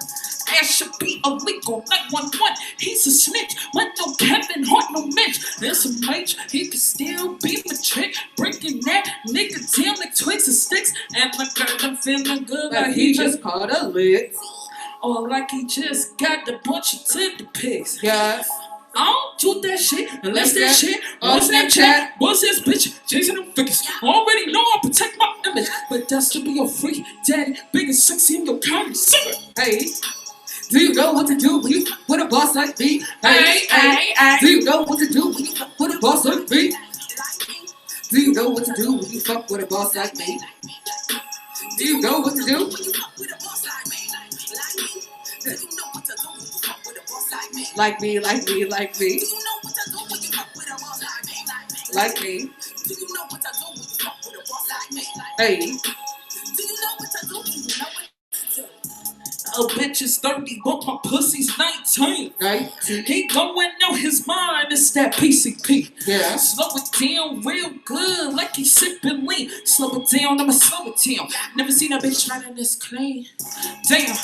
Ass should be illegal, 911. He's a snitch, with no Kevin Hart, no Mitch. There's some H, he could still be my chick. Breaking that nigga down like twigs and sticks. And the girl, I'm feeling good Like he just caught a lick. or like he just got a bunch of Tinder pics. Yeah. I don't do that shit unless that shit on on Snapchat. Boss ass bitch chasing them figures. Already know I protect my image, but that's to be a freak daddy, big and sexy in your county. Hey. Do you know what to do when you with a boss like me? Hey. Do you know what to do when you fuck with a boss like me? Do you know what to do when you fuck with a boss like me? Do you know what to do when you fuck with a boss like me? Do you know what to do when you fuck with a boss like me? Like me. Do you know what to do when you fuck with a boss like me? Like me. Do you know what to do when you fuck with a boss like me? Hey. Do you know what to do? Do you know what to do? A bitch is 30, but my pussy's 19. He going out his mind, it's that PCP. Yeah. Slow it down real good, like he's sipping lean. Slow it down, I'ma slow it down. Never seen a bitch riding this clean. Damn.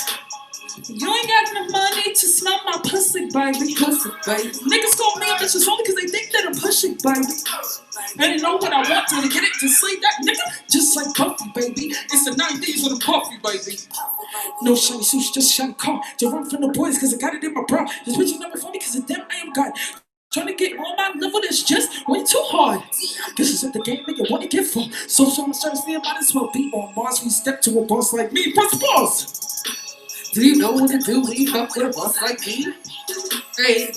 You ain't got enough money to smell my pussy, baby. Pussy, baby. Niggas call me a bitch only because they think that I'm pushing, baby. And they know what I want to get it to sleep that nigga just like Puffy, baby. It's the 90s with a Puffy, baby. No shiny suits, just shiny car. To run from the boys because I got it in my bra. This bitch is never funny because of them I am God. Trying to get on my level is just way too hard. This is what the game nigga wanna get for. So I'm starting to say I might as well be on Mars. We step to a boss like me. Press pause. Do you know what to do when you fuck with a boss like me? Hey,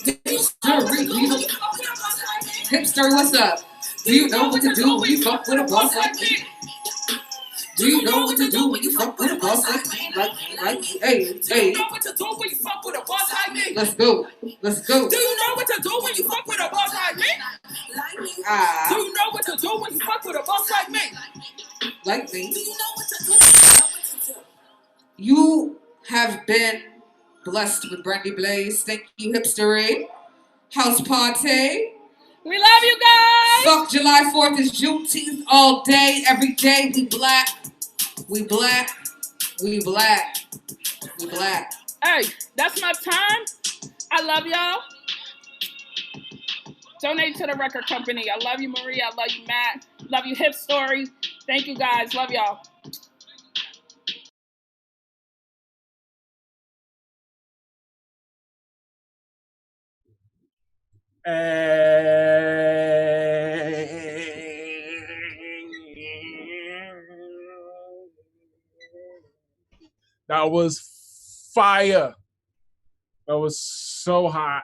HipStory, what's up? Do you know what to do when you fuck with a boss like me? Do you know what to do when you fuck with a boss like me? Hey. Do you know what to do when you fuck with a boss like me? Let's go. Do you know what to do when you fuck with a boss like me? Do you know what to do when you fuck with a boss like me? Like me. Do you know what to do? You have been blessed with Brandy Blaze. Thank you, HipStory. House party. We love you guys. Fuck July 4th is Juneteenth all day, every day. We black. We black. We black. We black. Hey, that's my time. I love y'all. Donate to the record company. I love you, Maria. I love you, Matt. Love you, HipStory. Thank you, guys. Love y'all. That was fire. That was so hot.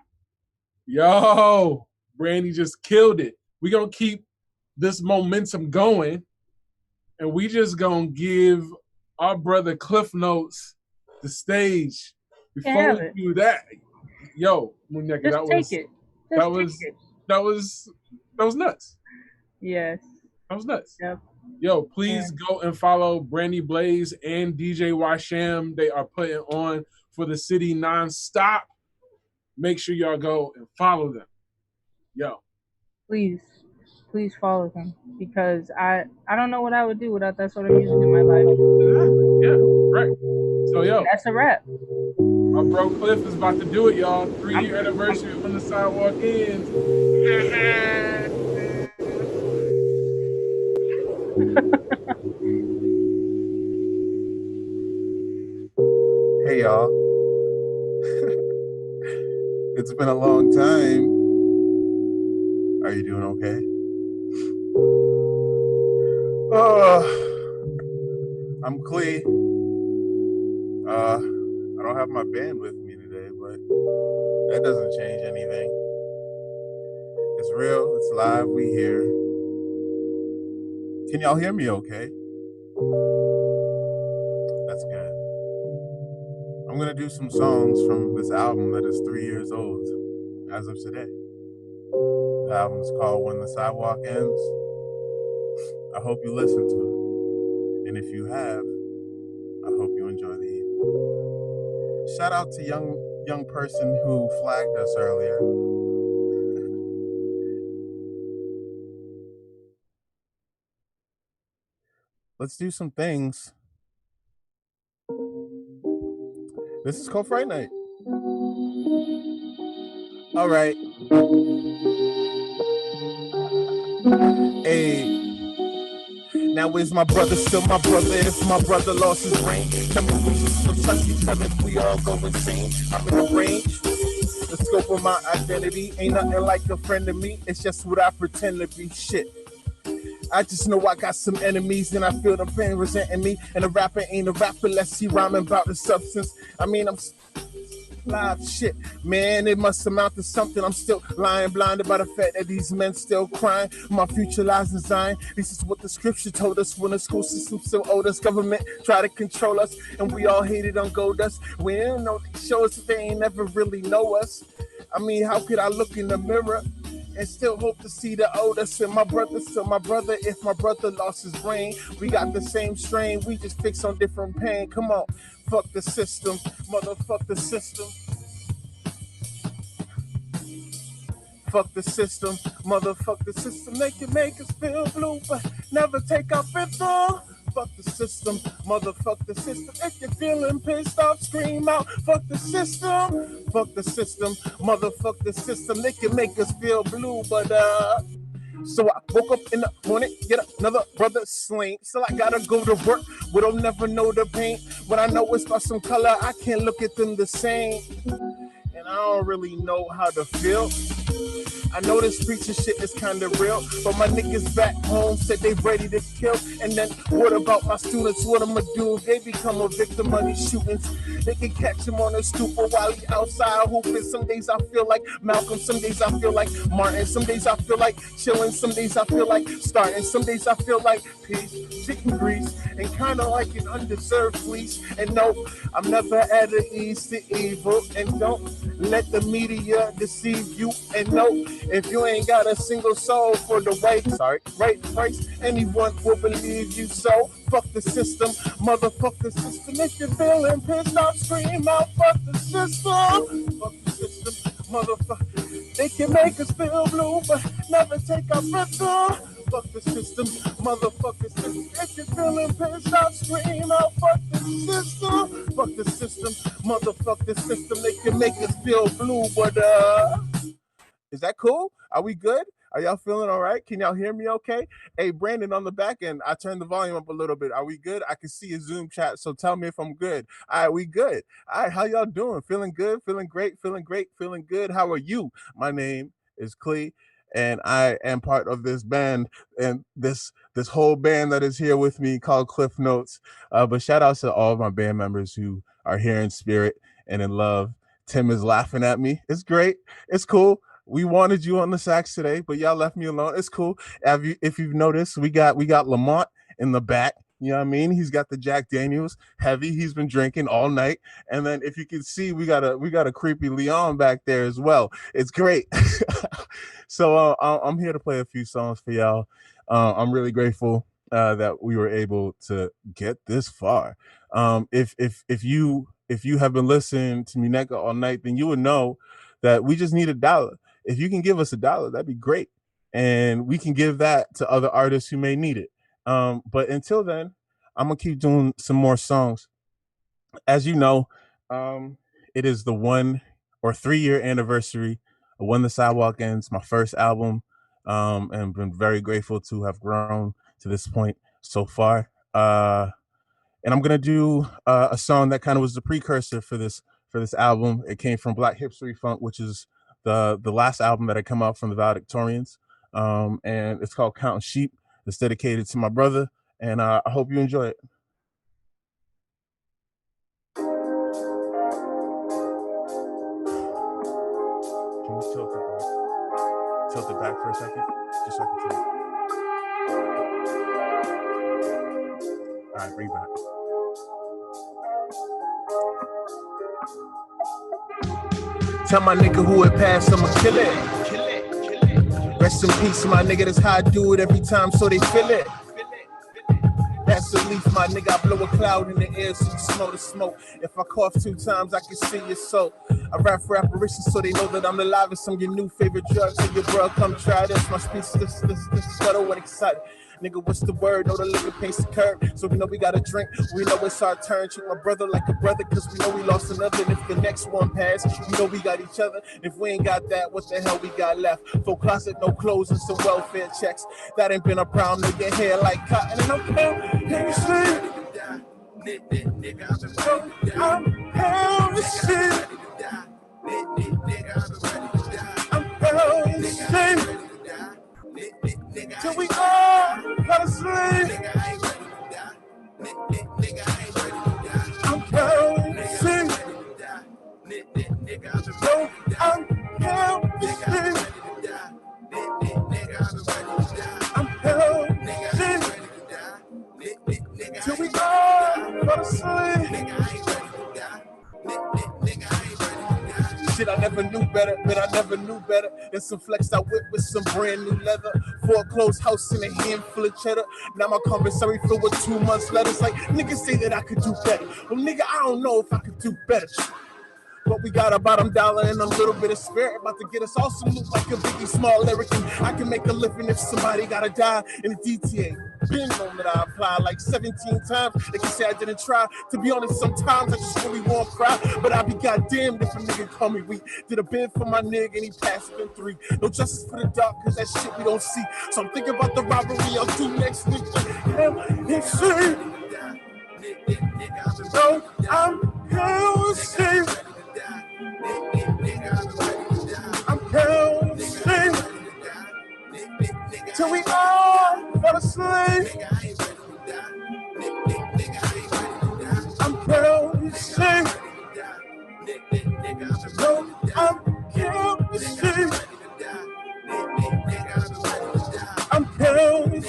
Yo, Brandy just killed it. We gonna keep this momentum going, and we just gonna give our brother Cliff Notes the stage. Before we do that, yo, Muñeca, that was nuts. Yes. That was nuts. Yep. Yo, please go and follow Brandy Blaze and DJ Washam. They are putting on for the city nonstop. Make sure y'all go and follow them. Yo. Please follow them, because I don't know what I would do without that sort of music in my life. Yeah, right. So, yo. That's a wrap. My bro Cliff is about to do it, y'all. 3-year anniversary when the sidewalk ends. Hey, y'all. It's been a long time. Are you doing okay? Oh, I'm Clee. I don't have my band with me today, but that doesn't change anything. It's real, it's live, we here. Can y'all hear me okay? That's good. I'm gonna do some songs from this album that is 3 years old as of today. The album's called When the Sidewalk Ends. I hope you listen to it. And if you have, I hope you enjoy the evening. Shout out to young person who flagged us earlier. Let's do some things. This is called Fright Night. All right. Hey. Now is my brother still my brother if my brother lost his brain? Remember we used to touch each other if we all go insane. I'm in the range. The scope of my identity ain't nothing like a friend of me. It's just what I pretend to be. Shit. I just know I got some enemies and I feel the pain resenting me. And a rapper ain't a rapper unless he rhyming about the substance. I mean, I'm live shit, man, it must amount to something. I'm still lying blinded by the fact that these men still crying. My future lies in Zion. This is what the scripture told us when the school system still owed us. Government try to control us and we all hated on gold dust. We don't know these shows if they ain't never really know us. I mean, how could I look in the mirror and still hope to see the oldest? And my brother still my brother if my brother lost his brain. We got the same strain, we just fix on different pain. Come on, fuck the system, motherfuck the system. Fuck the system, motherfuck the system. They can make us feel blue, but never take our fifth off. fuck the system, motherfuck the system. If you're feeling pissed off, scream out, fuck the system, motherfuck the system. They can make us feel blue, but so I woke up in the morning, get another brother slain. Still I gotta go to work, but I'll never know the pain. When I know it's got some color, I can't look at them the same. And I don't really know how to feel. I know this preacher shit is kinda real, but my niggas back home said they ready to kill. And then what about my students? What I'ma do if they become a victim of these shootings? They can catch him on a stupor while he outside hooping. Some days I feel like Malcolm, some days I feel like Martin, some days I feel like chilling, some days I feel like starting, some days I feel like peace, chicken grease, and kinda like an undeserved fleece. And no, I'm never at an ease to evil. And don't let the media deceive you. And no, if you ain't got a single soul for the right price, anyone will believe you. So fuck the system, motherfuck the system. If you're feeling pissed off, scream out, fuck the system, motherfucker. They can make us feel blue, but never take our rhythm. Fuck the system, motherfucker system. If you're feeling pissed off, scream out, fuck the system, motherfuck the system. They can make us feel blue, but is that cool? Are we good? Are y'all feeling all right? Can y'all hear me okay? Hey, Brandon on the back end, I turned the volume up a little bit. Are we good? I can see a Zoom chat, so tell me if I'm good. All right, we good. All right, how y'all doing? Feeling good? Feeling great? Feeling great? Feeling good? How are you? My name is Clee, and I am part of this band and this whole band that is here with me called Cliff Notes. But shout out to all of my band members who are here in spirit and in love. Tim is laughing at me. It's great. It's cool. We wanted you on the sax today, but y'all left me alone. It's cool. If you've noticed, we got Lamont in the back. You know what I mean? He's got the Jack Daniels heavy. He's been drinking all night. And then if you can see, we got a creepy Leon back there as well. It's great. So I'm here to play a few songs for y'all. I'm really grateful that we were able to get this far. If you have been listening to me Neka all night, then you would know that we just need $1. If you can give us $1, that'd be great. And we can give that to other artists who may need it. But until then, I'm going to keep doing some more songs. As you know, it is the 1 or 3 year anniversary of When the Sidewalk Ends, my first album. And been very grateful to have grown to this point so far. And I'm going to do a song that kind of was the precursor for this album. It came from Black HipStory Funk, which is the last album that had come out from the Valedictorians, and it's called Counting Sheep. It's dedicated to my brother, and I hope you enjoy it. Can you tilt it back for a second, just so I can tell you. All right, bring it back. Tell my nigga who it passed, I'ma kill it. Rest in peace, my nigga, that's how I do it every time, so they feel it. That's a leaf, my nigga, I blow a cloud in the air so you smell the smoke. If I cough 2 times, I can see your soul. I rap for apparitions so they know that I'm the livest. I'm your new favorite drug, so your bro, come try this. My speech, this stutter when excited. Nigga, what's the word? Know the liquor paints the curb. So we know we gotta drink. We know it's our turn. Treat my brother like a brother, cause we know we lost another. And if the next one pass, we know we got each other. If we ain't got that, what the hell we got left? Full closet, no clothes, and some welfare checks. That ain't been a problem. Know your hair like cotton. And I'm hell to see. I'm hell to see. I'm hell to see. Till we all gotta sleep. I'm hell to see. No, I'm hell to see. I'm hell to see. Till we all gotta sleep. Shit, I never knew better, but I never knew better than some flex I whip with some brand new leather. Foreclosed house and a handful of cheddar. Now my commissary filled with 2 months letters. Like, niggas say that I could do better. Well, nigga, I don't know if I could do better. But we got a bottom dollar and a little bit of spirit about to get us all some loot like a Biggie Small lyric. And I can make a living if somebody gotta die in a DTA. Been known that I apply like 17 times. They can say I didn't try. To be honest, sometimes I just really won't cry. But I be goddamned if a nigga call me weak. Did a bid for my nigga and he passed it in 3. No justice for the dark, cause that shit we don't see. So I'm thinking about the robbery I'll do next week. It's no, I'm counting. I'm counting till we all fall asleep. I'm counting. No, I'm counting. I'm counting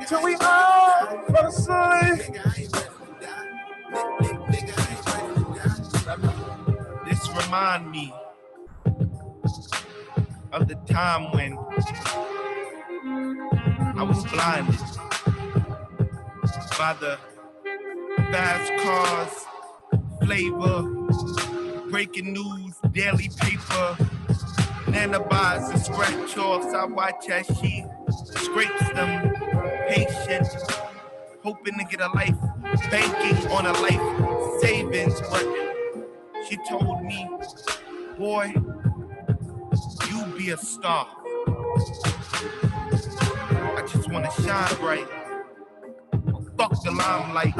till we all fall asleep. This remind me of the time when I was blinded by the fast cars, flavor, breaking news, daily paper, nanobots and scratch offs. I watch as she scrapes them, patient, hoping to get a life, banking on a life savings. But she told me, boy, you be a star. I just wanna shine bright. Fuck the limelight.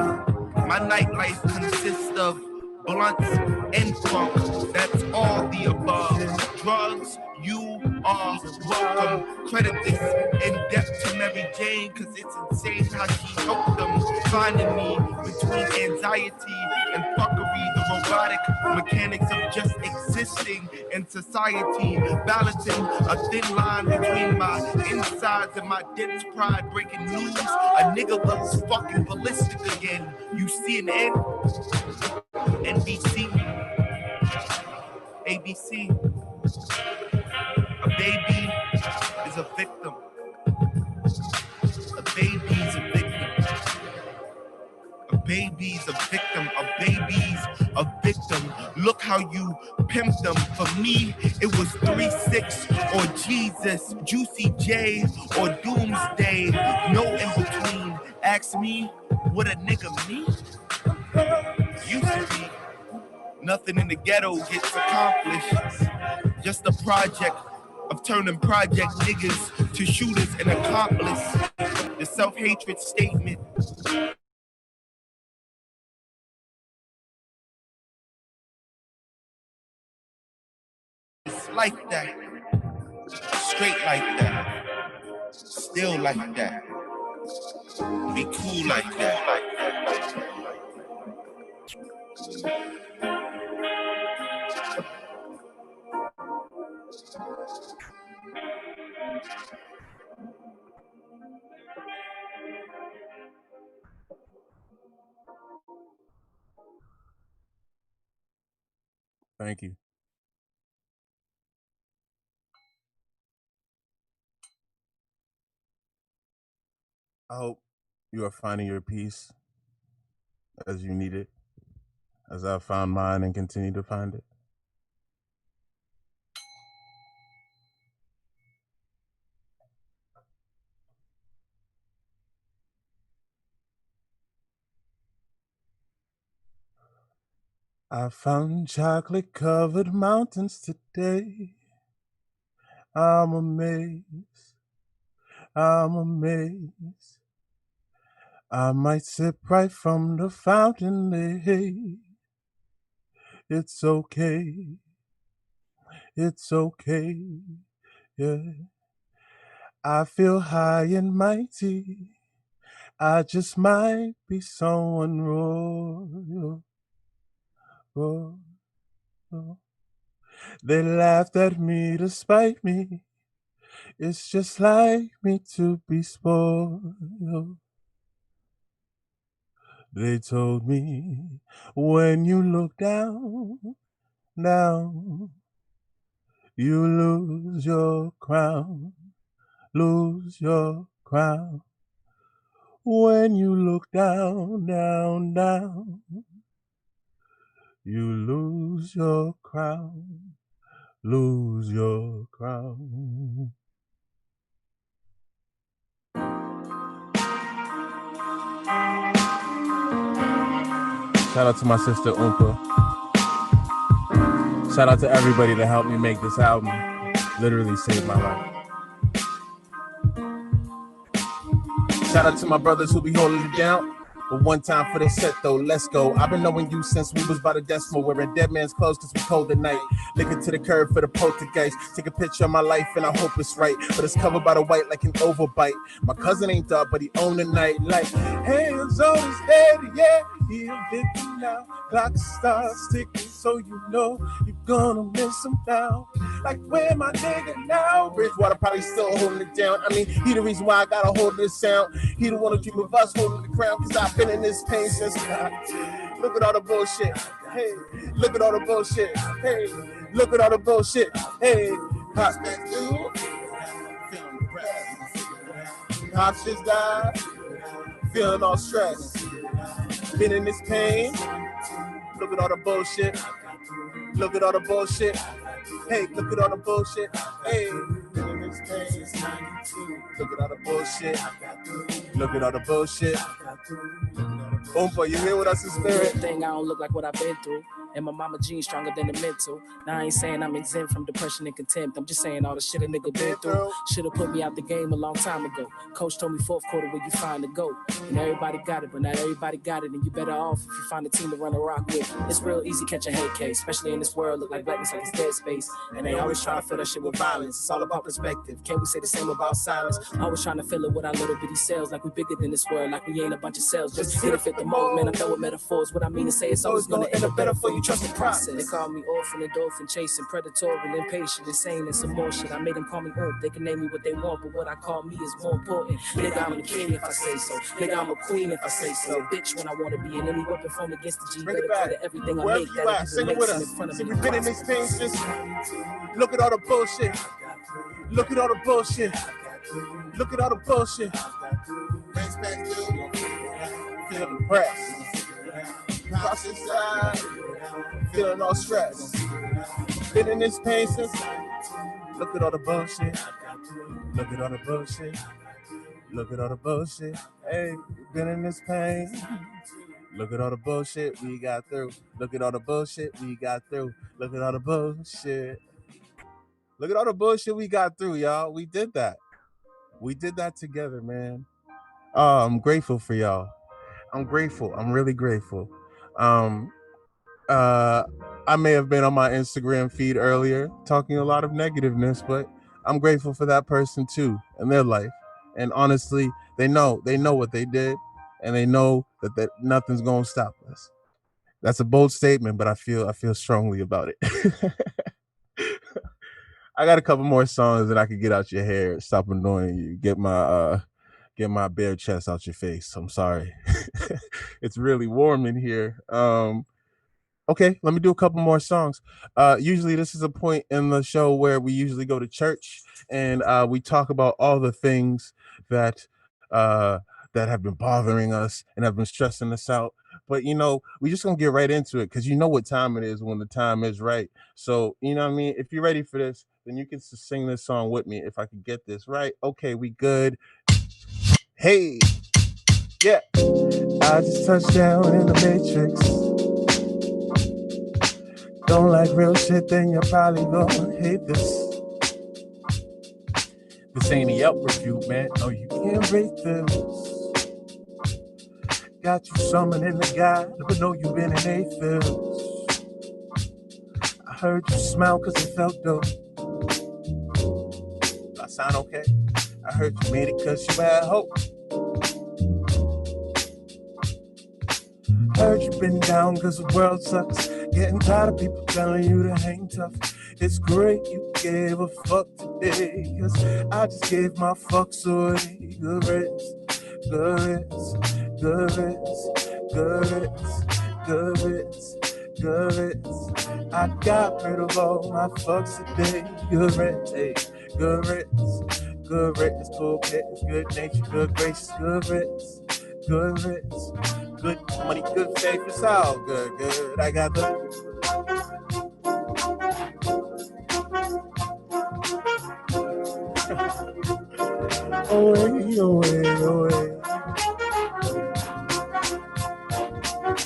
My nightlife consists of blunts and funk. That's all the above. Drugs, you are welcome. Credit this in debt to Mary Jane, cause it's insane how she helped them. Finding me between anxiety and fuckery, the robotic mechanics of just existing in society, balancing a thin line between my insides and my dense pride. Breaking news, a nigga looks fucking ballistic again. You CNN, NBC, ABC. A baby is a victim. A baby's a victim. A baby's a victim. A baby's a victim. Look how you pimped them. For me, it was 3-6 or Jesus, Juicy J or Doomsday. No in between. Ask me what a nigga me used to be. Nothing in the ghetto gets accomplished. Just a project of turning project niggas to shooters and accomplice. The self-hatred statement. It's like that. Straight like that. Still like that. Be cool like that. Thank you. I hope you are finding your peace as you need it, as I've found mine and continue to find it. I found chocolate-covered mountains today. I'm amazed. I'm amazed. I might sip right from the fountain. Hey, it's okay. It's okay. Yeah. I feel high and mighty. I just might be someone royal. Oh, oh. They laughed at me to spite me. It's just like me to be spoiled. They told me when you look down, you lose your crown, lose your crown. When you look down, You lose your crown, lose your crown. Shout out to my sister Oompa. Shout out to everybody that helped me make this album. Literally saved my life. Shout out to my brothers who be holding it down. But one time for the set though, let's go. I've been knowing you since we was by the decimal, wearing dead man's clothes cause we cold at night. Looking to the curb for the poltergeist. Take a picture of my life and I hope it's right. But it's covered by the white like an overbite. My cousin ain't dark, but he own the night. Like, hands on his head, yeah. He a victim now. Clock starts ticking, so you know you're gonna miss him now. Like, where my nigga now? Bridgewater probably still holding it down. I mean, he the reason why I got a hold of this sound. He the one who dream of us holding the crown. Cause I've been in this pain since look at all the bullshit. Hey, look at all the bullshit. Hey, look at all the bullshit. Hey, Pops back through. Pops just died. Feeling all stressed. Been in this pain. Look at all the bullshit. Look at all the bullshit. Hey, look at all the bullshit. Hey, been in this pain. Look at all the bullshit. Look at all the bullshit. Oompa, you here with us in spirit? Good thing I don't look like what I've been through. And my mama jeans stronger than the mental. Now I ain't saying I'm exempt from depression and contempt. I'm just saying all the shit a nigga been through. Should've put me out the game a long time ago. Coach told me fourth quarter where you find the goat. And everybody got it, but not everybody got it. And you better off if you find a team to run a rock with. It's real easy catch a head case, especially in this world. Look like blackness like it's dead space. And they always try to fill that shit with violence. It's all about perspective. Can't we say the same about silence? Always trying to fill it with our little bitty cells. Like we bigger than this world, like we ain't a bunch of cells. Just hit it fit the mold, man. I'm done with metaphors. What I mean to say, it's always gonna end up better for you. Trust the process. They call me orphan and dolphin, chasing, predatory, impatient, insane, and some more shit. I made them call me Earth. They can name me what they want, but what I call me is more important. Nigga, I'm a king if I say so. Nigga, I'm a queen if I say so. Bitch, when I want to be in any weapon formed against the G, better credit everything I make. That sing it with us. See, we've been in this pain since. Look at all the bullshit. Look at all the bullshit. Look at all the bullshit. Feel depressed. Cross inside. Feeling all stressed. Been in this pain since. Look at all the bullshit. Look at all the bullshit. Look at all the bullshit. Hey, been in this pain. Look at all the bullshit we got through. Look at all the bullshit we got through. Look at all the bullshit. Look at all the bullshit we got through, y'all. We did that. We did that together, man. Oh, I'm grateful for y'all. I'm grateful. I'm really grateful. I may have been on my Instagram feed earlier talking a lot of negativeness, but I'm grateful for that person too in their life. And honestly, they know what they did, and they know that nothing's gonna stop us. That's a bold statement, but I feel strongly about it. I got a couple more songs that I could get out your hair, stop annoying you, get my bare chest out your face. I'm sorry. It's really warm in here. Okay, let me do a couple more songs. Usually this is a point in the show where we usually go to church and we talk about all the things that that have been bothering us and have been stressing us out. But we just gonna get right into it because you know what time it is when the time is right. So you know what I mean. If you're ready for this, then you can sing this song with me. If I could get this right, okay, we good. Hey, yeah, I just touched down in the Matrix. Don't like real shit, then you're probably gonna hate this. This ain't a Yelp review, man. No, you can't rate this. Got you summoning the God, but no, you've been an atheist. I heard you smile cause it felt dope. Do I sound okay? I heard you made it cause you had hope. Heard you been down cause the world sucks. Getting tired of people telling you to hang tough. It's great you gave a fuck today, cause I just gave my fucks away. Good riddance, good riddance, good riddance, good riddance, good riddance, good riddance. I got rid of all my fucks today. Good riddance, good riddance, good riddance, cool kittens, good nature, good gracious, good riddance, good riddance, good money, good faith, it's all good, good. I got the away, away.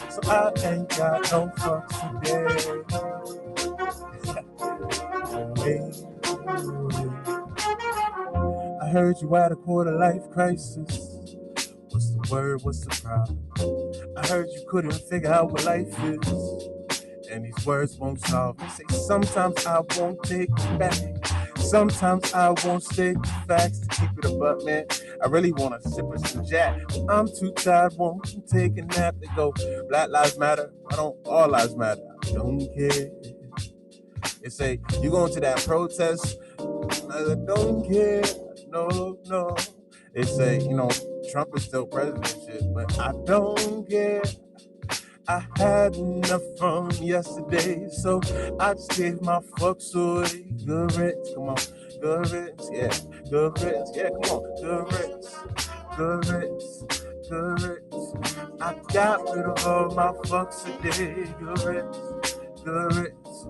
So I ain't got no fucks today. I heard you had a quarter life crisis. What's the word? What's the problem? I heard you couldn't figure out what life is, and these words won't solve it. Say sometimes I won't take it back. Sometimes I won't stick to facts to keep it a buck, man. I really want to sip of some jack. I'm too tired, won't take a nap. They go, Black Lives Matter. I don't, all lives matter. I don't care. They say, you going to that protest? I don't care. No, no. They say, Trump is still president shit, but I don't care. I had enough from yesterday, so I just gave my fucks away. Good riddance, come on. Good riddance, yeah. Good riddance, yeah, come on. Good riddance. Good riddance. Good riddance. I got rid of all my fucks today. Good riddance. Good riddance.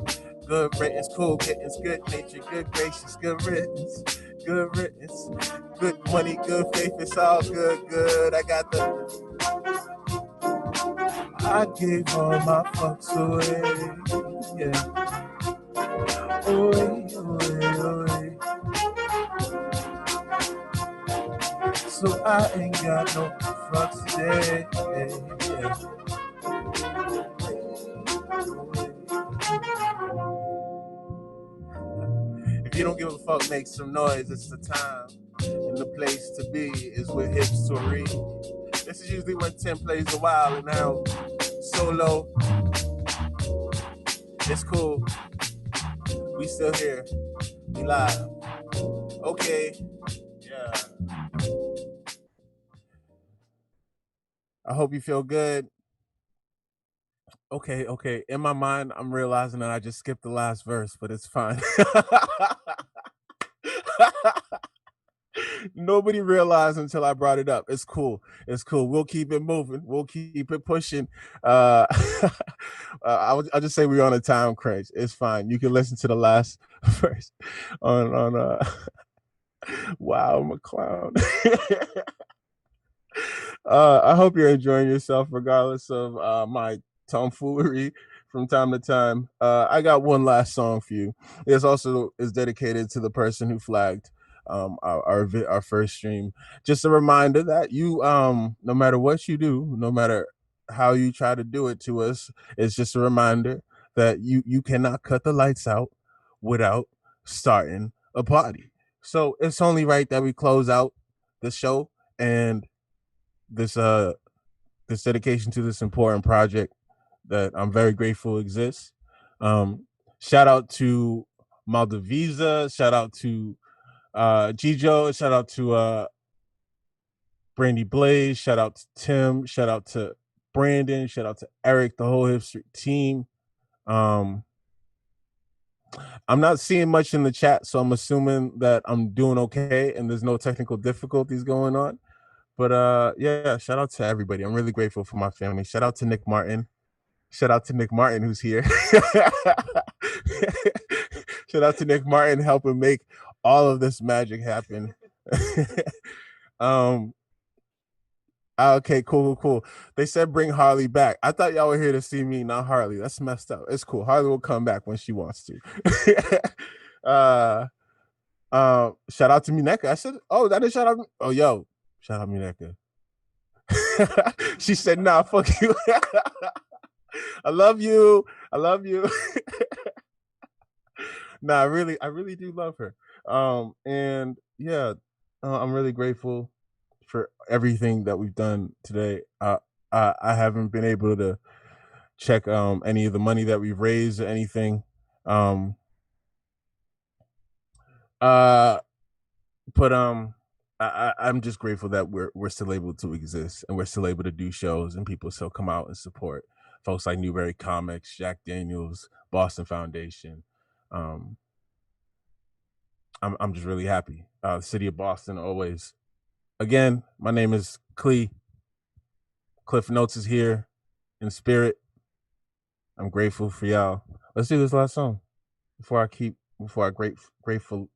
Good riddance, cool kittens, good nature, good gracious, good riddance. Good riddance. Good money, good faith, it's all good, good. I got the... I gave all my fucks away, yeah. Away, away, away. So I ain't got no fucks today, yeah. If you don't give a fuck, make some noise. It's the time and the place to be is with HipStory. This is usually when Tim plays a while, and now solo. It's cool. We still here. We live. Okay. Yeah. I hope you feel good. Okay. In my mind, I'm realizing that I just skipped the last verse, but it's fine. Nobody realized until I brought it up. It's cool. We'll keep it moving. We'll keep it pushing. I'll just say we're on a time crunch. It's fine. You can listen to the last verse on wow, I'm a clown. I hope you're enjoying yourself regardless of my tomfoolery from time to time. I got one last song for you. This also is dedicated to the person who flagged our first stream. Just a reminder that you no matter what you do, no matter how you try to do it to us, it's just a reminder that you cannot cut the lights out without starting a party. So it's only right that we close out the show and this dedication to this important project that I'm very grateful exists. Shout out to Maldivisa, shout out to Gijo, shout out to Brandy Blaze, shout out to Tim, shout out to Brandon, shout out to Eric, the whole HipStory team. I'm not seeing much in the chat, so I'm assuming that I'm doing okay and there's no technical difficulties going on. But yeah, shout out to everybody. I'm really grateful for my family. Shout out to Nick Martin. Shout out to Nick Martin who's here. Shout out to Nick Martin helping make all of this magic happen. Okay, cool. They said bring Harley back. I thought y'all were here to see me, not Harley. That's messed up. It's cool. Harley will come back when she wants to. Shout out to Mineka. I said, oh, that is shout out. Oh, yo, shout out Mineka. She said, nah, fuck you. I love you. Nah, I really do love her. And yeah, I'm really grateful for everything that we've done today. I haven't been able to check any of the money that we've raised or anything. But I'm just grateful that we're still able to exist and we're still able to do shows and people still come out and support folks like Newberry Comics, Jack Daniels, Boston Foundation. I'm just really happy. City of Boston always. Again, my name is Clee. Cliff Notes is here in spirit. I'm grateful for y'all. Let's do this last song before I grateful.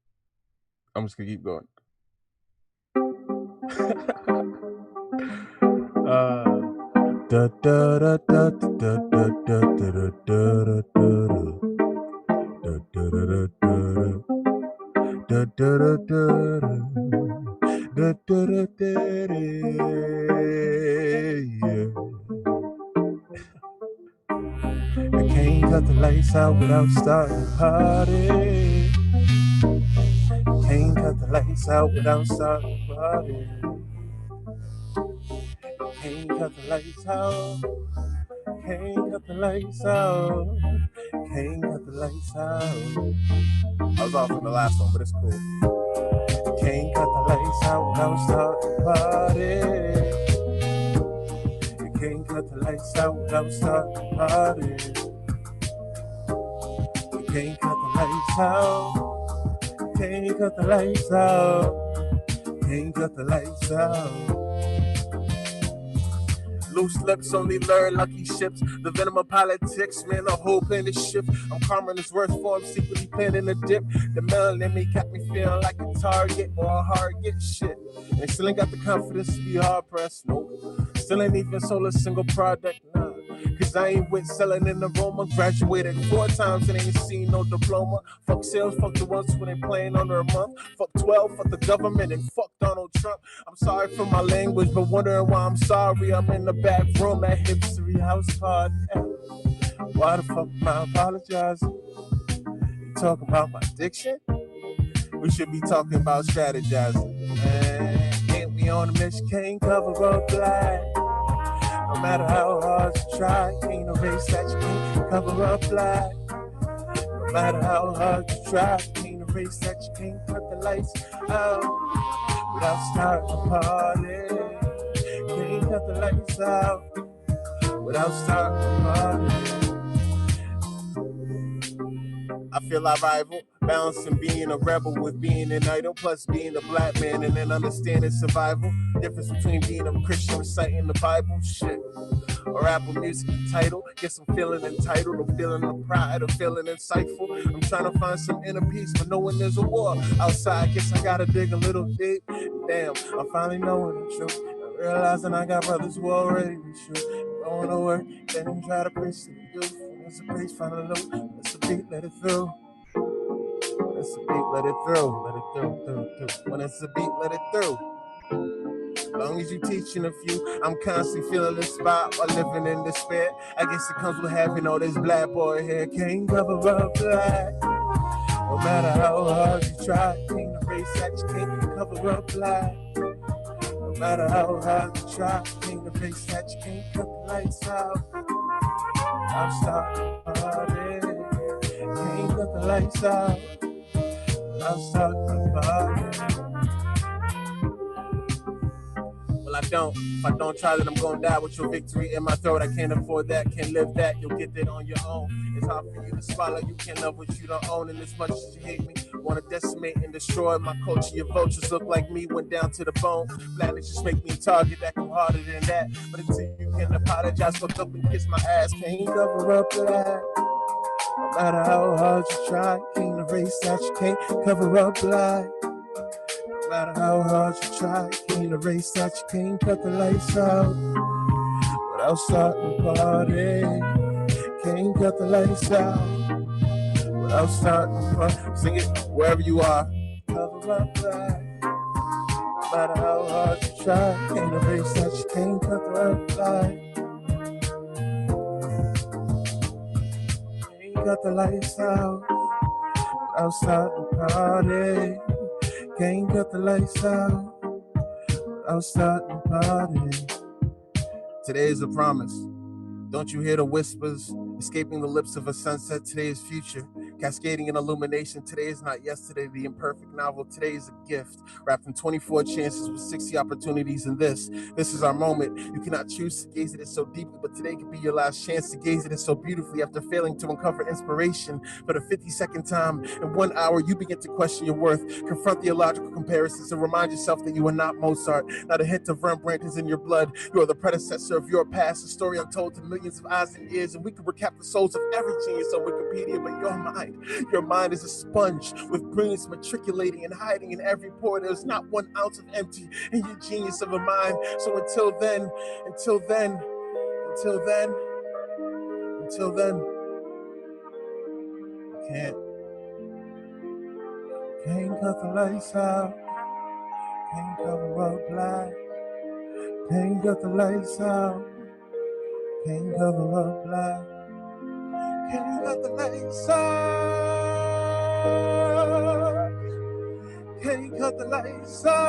I'm just gonna keep going. Da da da da da da da da da I can't cut the lights out without starting a party. Can't cut the lights out without starting a party. Can't cut the lights out. Can't cut the lights out. Can't cut the lights out. I was off on the last one, but it's cool. Can't cut the lights out without starting a party. You can't cut the lights out without starting a party. You can't cut the lights out. Can't cut the lights out. Can't cut the lights out. Loose lips only learn lucky ships. The venom of politics, man, the whole planet shift. I'm karma in its worst form, secretly planning a dip. The melanin in me got me feeling like a target or a hard get shit. And still ain't got the confidence to be hard pressed, no. Still ain't even sold a single product, nah. Cause I ain't with selling an aroma. Graduated 4 times and ain't seen no diploma. Fuck sales, fuck the ones when they playing under a month. Fuck 12, fuck the government, and fuck Donald Trump. I'm sorry for my language, but wondering why I'm sorry. I'm in the back room at HipStory House Party. Why the fuck am I apologizing? You talking about my addiction? We should be talking about strategizing. Man, ain't we on a mission? Can't cover up black. No matter how hard you try, ain't no race that you can't cover up black. No matter how hard you try, ain't no race that you can't cut the lights out without starting a party. Can't cut the lights out without starting a party. I feel our rival, balancing being a rebel with being an idol, plus being a black man and then understanding survival. Difference between being a Christian reciting the Bible, shit, or Apple Music title. Guess I'm feeling entitled, I'm feeling the pride, I'm feeling insightful. I'm trying to find some inner peace, but knowing there's a war outside. Guess I gotta dig a little deep. Damn, I'm finally knowing the truth. I'm realizing I got brothers who already be true. Going to work, then try to preach to the youth. It's a preach, find a loop. It's a beat, let it through. It's a beat, let it through. Let it through. When it's a beat, let it through. As long as you teaching a few, I'm constantly feeling inspired while living in despair. I guess it comes with having all this black boy hair. Can't cover up black. No matter how hard you try, ain't a race that you can't cover up black. No matter how hard you try, ain't a race that you can't cut the lights out. I'm starting a party. Can't cut the lights out. I'm starting a party. Well, I don't. If I don't try, then I'm gonna die with your victory in my throat. I can't afford that, can't live that. You'll get that on your own. It's hard for you to swallow. You can't love what you don't own. And as much as you hate me, wanna decimate and destroy my culture. Your vultures look like me, went down to the bone. Blackness just make me a target that come harder than that. But until you can apologize, fuck up and kiss my ass. Can't cover up black. No matter how hard you try, can't erase that you can't cover up black. No matter how hard you try, can't erase that you can't cut the lights out without starting a party. Can't cut the lights out without starting a party. Sing it wherever you are. Cover up black. No matter how hard you try, can't erase that you can't cut the lights out. Can't cut the lights out without starting a party. Can't cut the lights out without starting a party. Today is a promise. Don't you hear the whispers escaping the lips of a sunset? Today is future. Cascading in illumination. Today is not yesterday. The imperfect novel. Today is a gift. Wrapped in 24 chances with 60 opportunities in this. This is our moment. You cannot choose to gaze at it so deeply, but today could be your last chance to gaze at it so beautifully. After failing to uncover inspiration for the 52nd time in 1 hour, you begin to question your worth. Confront the illogical comparisons and remind yourself that you are not Mozart. Not a hint of Rembrandt is in your blood. You are the predecessor of your past, a story untold to millions of eyes and ears, and we can recap the souls of every genius on Wikipedia, but your mind is a sponge with brilliance matriculating and hiding in every pore. There's not 1 ounce of empty in your genius of a mind. So until then, can't cut the lights out, can't cover up black, can't cut the lights out, can't cover up black, can't cut the lights out, can't cut the lights out,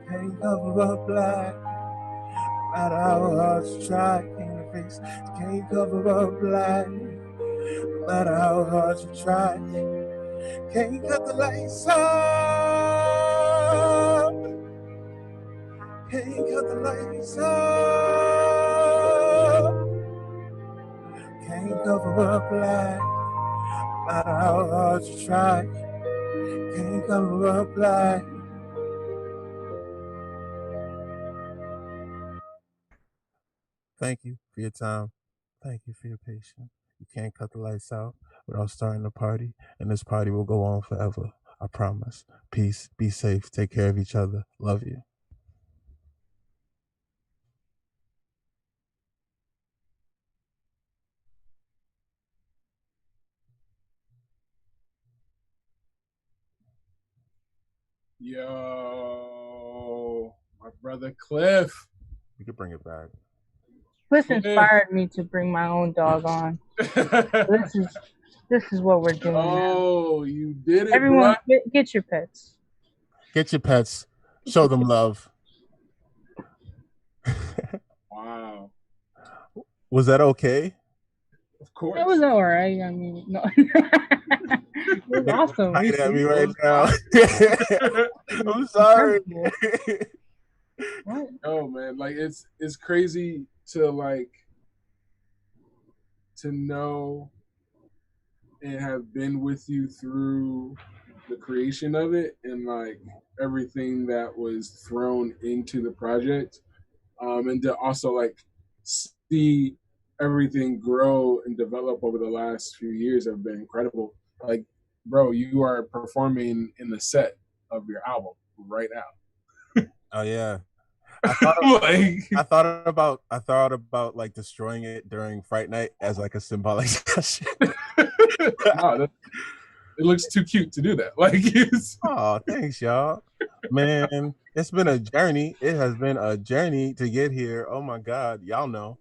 can't cover up black. No matter how hard you try, can't erase, can't cover up black. No matter how hard you try, can't cut the lights out, can't cut the lights out, can't cover up black. No matter how hard you try, can't cover up black. Thank you for your time. Thank you for your patience. You can't cut the lights out without starting the party, and this party will go on forever. I promise. Peace. Be safe. Take care of each other. Love you. Yo, my brother Cliff. You could bring it back. Cliff inspired me to bring my own dog on. This is what we're doing. Oh, now. You did it, everyone! Get your pets. Get your pets. Show them love. Wow. Was that okay? Of course. It was all right. I mean, no. It was awesome. Right at me right now. I'm sorry. Oh man, like it's crazy to know and have been with you through the creation of it and like everything that was thrown into the project, and to also like see everything grow and develop over the last few years have been incredible. Like, bro, you are performing in the set of your album right now. Oh yeah. I thought about like destroying it during Fright Night as like a symbolic session. No, it looks too cute to do that. Like, oh, thanks, y'all. Man, it's been a journey. It has been a journey to get here. Oh my God, y'all know.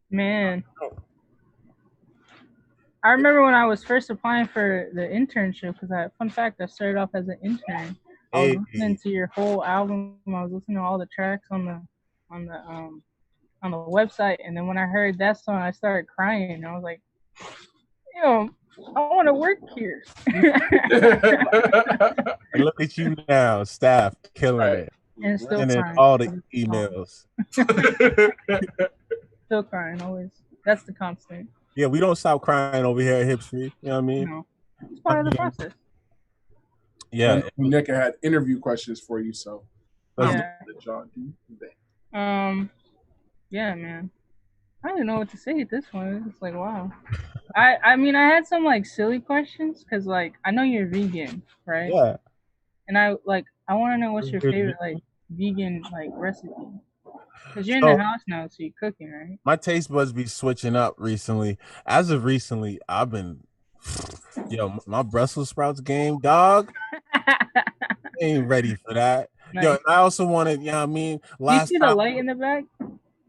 Man, I remember when I was first applying for the internship. Because fun fact, I started off as an intern. I was listening to your whole album. I was listening to all the tracks on the website, and then when I heard that song, I started crying. I was like, I want to work here. And look at you now, staff killing it, and still and then crying. all the emails. Still crying always. That's the constant. Yeah, we don't stop crying over here at HipStory. You know what I mean? No, it's part of the process. Yeah, Nick had interview questions for you, so yeah. Yeah, man. I don't know what to say at this one. It's like, wow. I mean, I had some like silly questions because like I know you're vegan, right? Yeah. And I want to know what's your favorite like vegan like recipe. Because you're in the house now, so you're cooking, right? My taste buds be switching up recently. As of recently, I've been, my Brussels sprouts game, dog. Ain't ready for that. Nice. Yo, and I also wanted, you see the light in the back?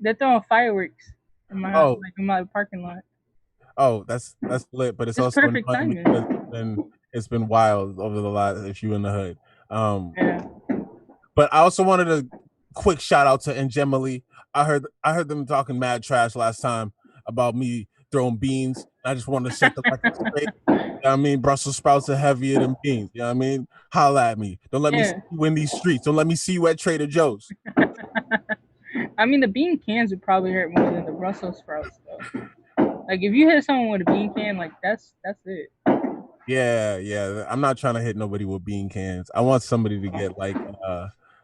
They're throwing fireworks in my house, like in my parking lot. Oh, that's lit, but it's also perfect timing. It's been wild over the last if you in the hood. Yeah. But I also wanted to quick shout out to Angemily. I heard them talking mad trash last time about me throwing beans. I just wanted to set the record straight. You know what I mean? Brussels sprouts are heavier than beans. You know what I mean? Holla at me. Don't let me see you in these streets. Don't let me see you at Trader Joe's. I mean, the bean cans would probably hurt more than the Brussels sprouts, though. Like, if you hit someone with a bean can, like, that's it. Yeah. I'm not trying to hit nobody with bean cans. I want somebody to get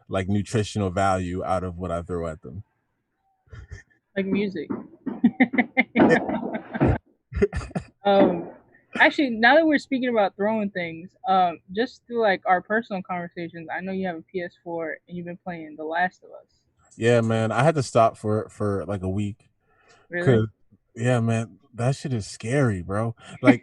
like nutritional value out of what I throw at them. Like music. Actually, now that we're speaking about throwing things, just through like our personal conversations, I know you have a PS4 and you've been playing The Last of Us. Yeah, man. I had to stop for like a week. Really? Yeah, man, that shit is scary, bro. Like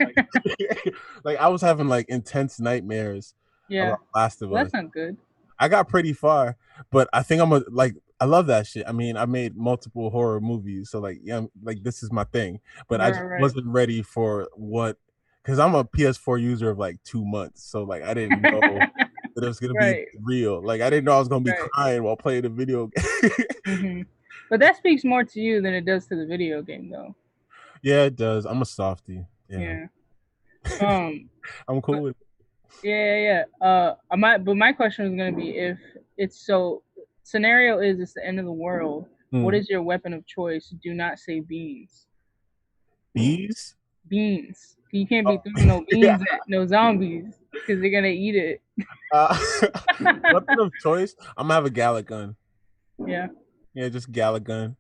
like I was having like intense nightmares about Last of Us. That's not good. I got pretty far, but I think I love that shit. I mean, I made multiple horror movies, so like yeah, like this is my thing. But I just wasn't ready for what, because I'm a PS4 user of like 2 months, so like I didn't know that it was gonna be real. Like I didn't know I was gonna be crying while playing the video game. But that speaks more to you than it does to the video game, though. Yeah, it does. I'm a softie. Yeah. I'm cool with it. Yeah. But my question was gonna be, if it's scenario is it's the end of the world, what is your weapon of choice? Do not say beans. Bees? Beans. You can't be throwing no beans at no zombies because they're gonna eat it. Weapon of choice? I'm gonna have a Gallic gun. Yeah. Yeah, just Gallic gun.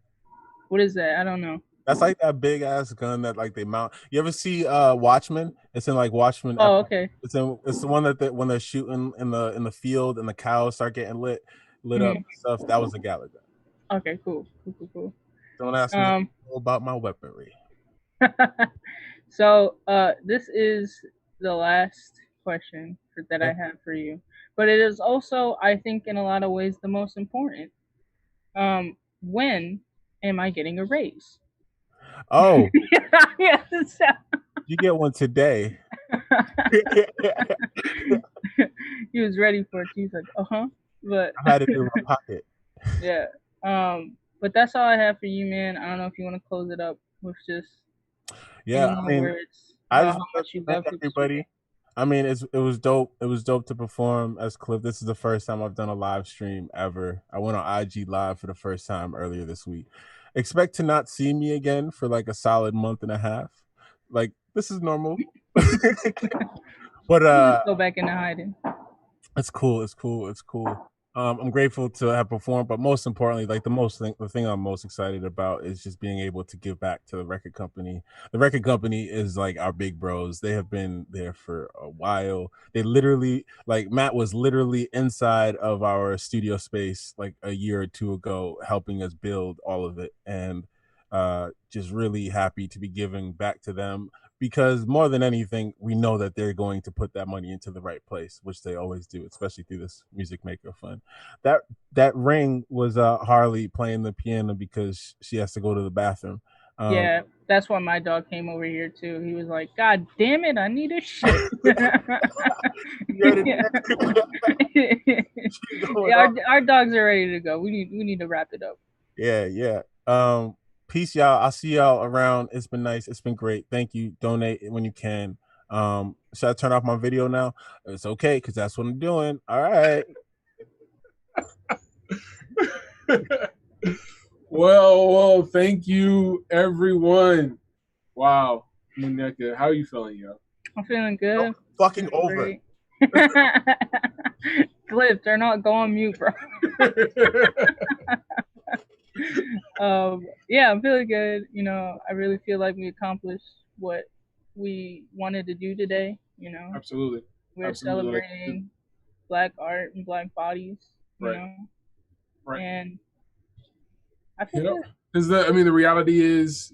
What is that? I don't know. That's like that big ass gun that like they mount. You ever see Watchmen? It's in like Watchmen. Oh, okay. It's the one that when they're shooting in the field and the cows start getting lit up and stuff. That was a Gallic gun. Okay, cool. Don't ask me about my weaponry. So this is the last question that I have for you, but it is also, I think, in a lot of ways, the most important. When am I getting a raise? Oh, yes. You get one today. He was ready for it. He was like, but I had it in my pocket. Yeah. But that's all I have for you, man. I don't know if you want to close it up with just words about how much you love everybody. I mean, it was dope. It was dope to perform as Cliff. This is the first time I've done a live stream ever. I went on IG Live for the first time earlier this week. Expect to not see me again for like a solid month and a half. Like, this is normal. But go back into hiding. It's cool. I'm grateful to have performed, but most importantly, like the thing I'm most excited about is just being able to give back to the record company. The record company is like our big bros. They have been there for a while. They literally, like Matt was literally inside of our studio space like a year or two ago, helping us build all of it, and just really happy to be giving back to them. Because more than anything, we know that they're going to put that money into the right place, which they always do, especially through this Music Maker Fund. That ring was Harley playing the piano because she has to go to the bathroom. Yeah, that's why my dog came over here too. He was like, "God damn it, I need a shit." Our dogs are ready to go. We need to wrap it up. Yeah. Peace, y'all. I'll see y'all around. It's been nice. It's been great. Thank you. Donate when you can. Should I turn off my video now? It's okay, because that's what I'm doing. All right. Well, thank you, everyone. Wow. Muneka, how are you feeling, yo? I'm feeling good. Fucking over. Cliff, they're not go on mute, bro. Yeah, I'm feeling good. You know, I really feel like we accomplished what we wanted to do today. You know, absolutely. We're celebrating Black art and Black bodies. You know, and I feel good. Because the reality is,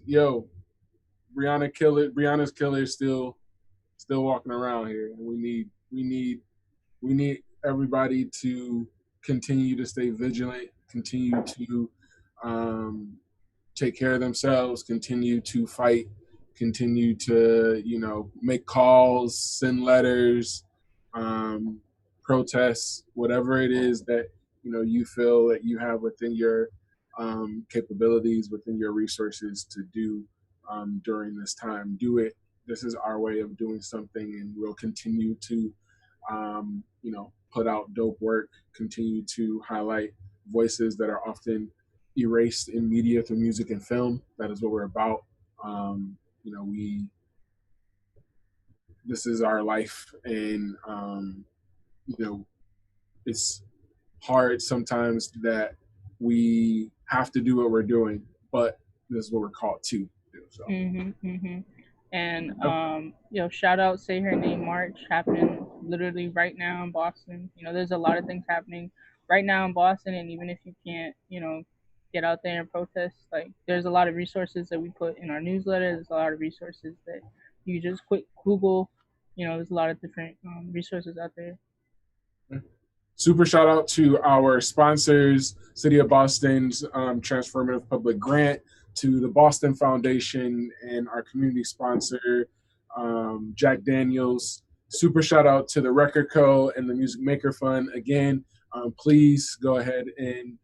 Brianna's killer is still walking around here, and we need everybody to continue to stay vigilant, continue to take care of themselves, continue to fight, continue to, make calls, send letters, protests, whatever it is that, you feel that you have within your capabilities, within your resources to do during this time. Do it. This is our way of doing something, and we'll continue to put out dope work, continue to highlight voices that are often erased in media through music and film. That is what we're about. We this is our life, and it's hard sometimes that we have to do what we're doing, but this is what we're called to do. So. And shout out Say Her Name March happening literally right now in Boston. There's a lot of things happening right now in Boston, and even if you can't, get out there and protest, like there's a lot of resources that we put in our newsletter. There's a lot of resources that you just quick Google. There's a lot of different resources out there. Super shout out to our sponsors, City of Boston's Transformative Public Grant, to the Boston Foundation, and our community sponsor, Jack Daniels. Super shout out to the Record Co. and the Music Maker Fund. Again, please go ahead and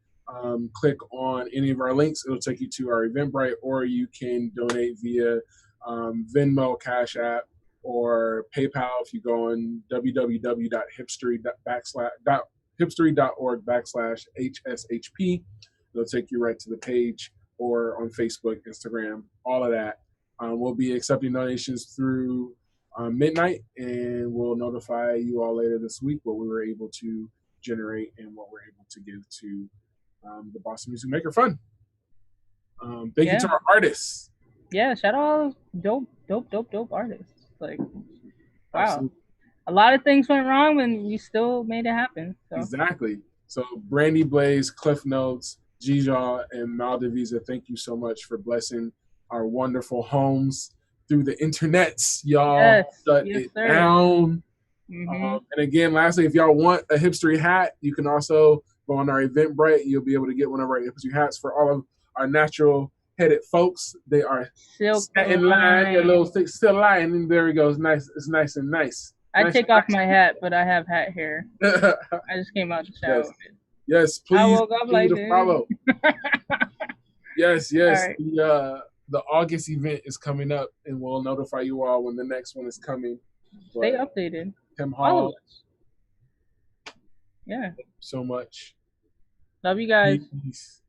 click on any of our links. It'll take you to our Eventbrite, or you can donate via Venmo, Cash App, or PayPal if you go on www.hipstory.org/HSHP. It'll take you right to the page, or on Facebook, Instagram, all of that. We'll be accepting donations through midnight, and we'll notify you all later this week what we were able to generate and what we're able to give to the Boston Music Maker Fund. Thank you to our artists. Yeah, shout out dope artists. Like, wow. Absolutely. A lot of things went wrong, and we still made it happen. So. Exactly. So Brandy Blaze, Cliff Notes, Gijaw, and Maldivisa, thank you so much for blessing our wonderful homes through the internets. Y'all shut it down. And again, lastly, if y'all want a HipStory hat, you can also go on our Eventbrite. You'll be able to get one of our HipStory hats for all of our natural-headed folks. They are satin line, a little still line, and there we go. It's nice. It's nice and nice. I take off my hat, but I have hat hair. I just came out the shower. Yes, please. I woke up like to follow. Yes. Right. The August event is coming up, and we'll notify you all when the next one is coming. Stay updated. Tim Hall. Yeah. Thank you so much. Love you guys. Peace.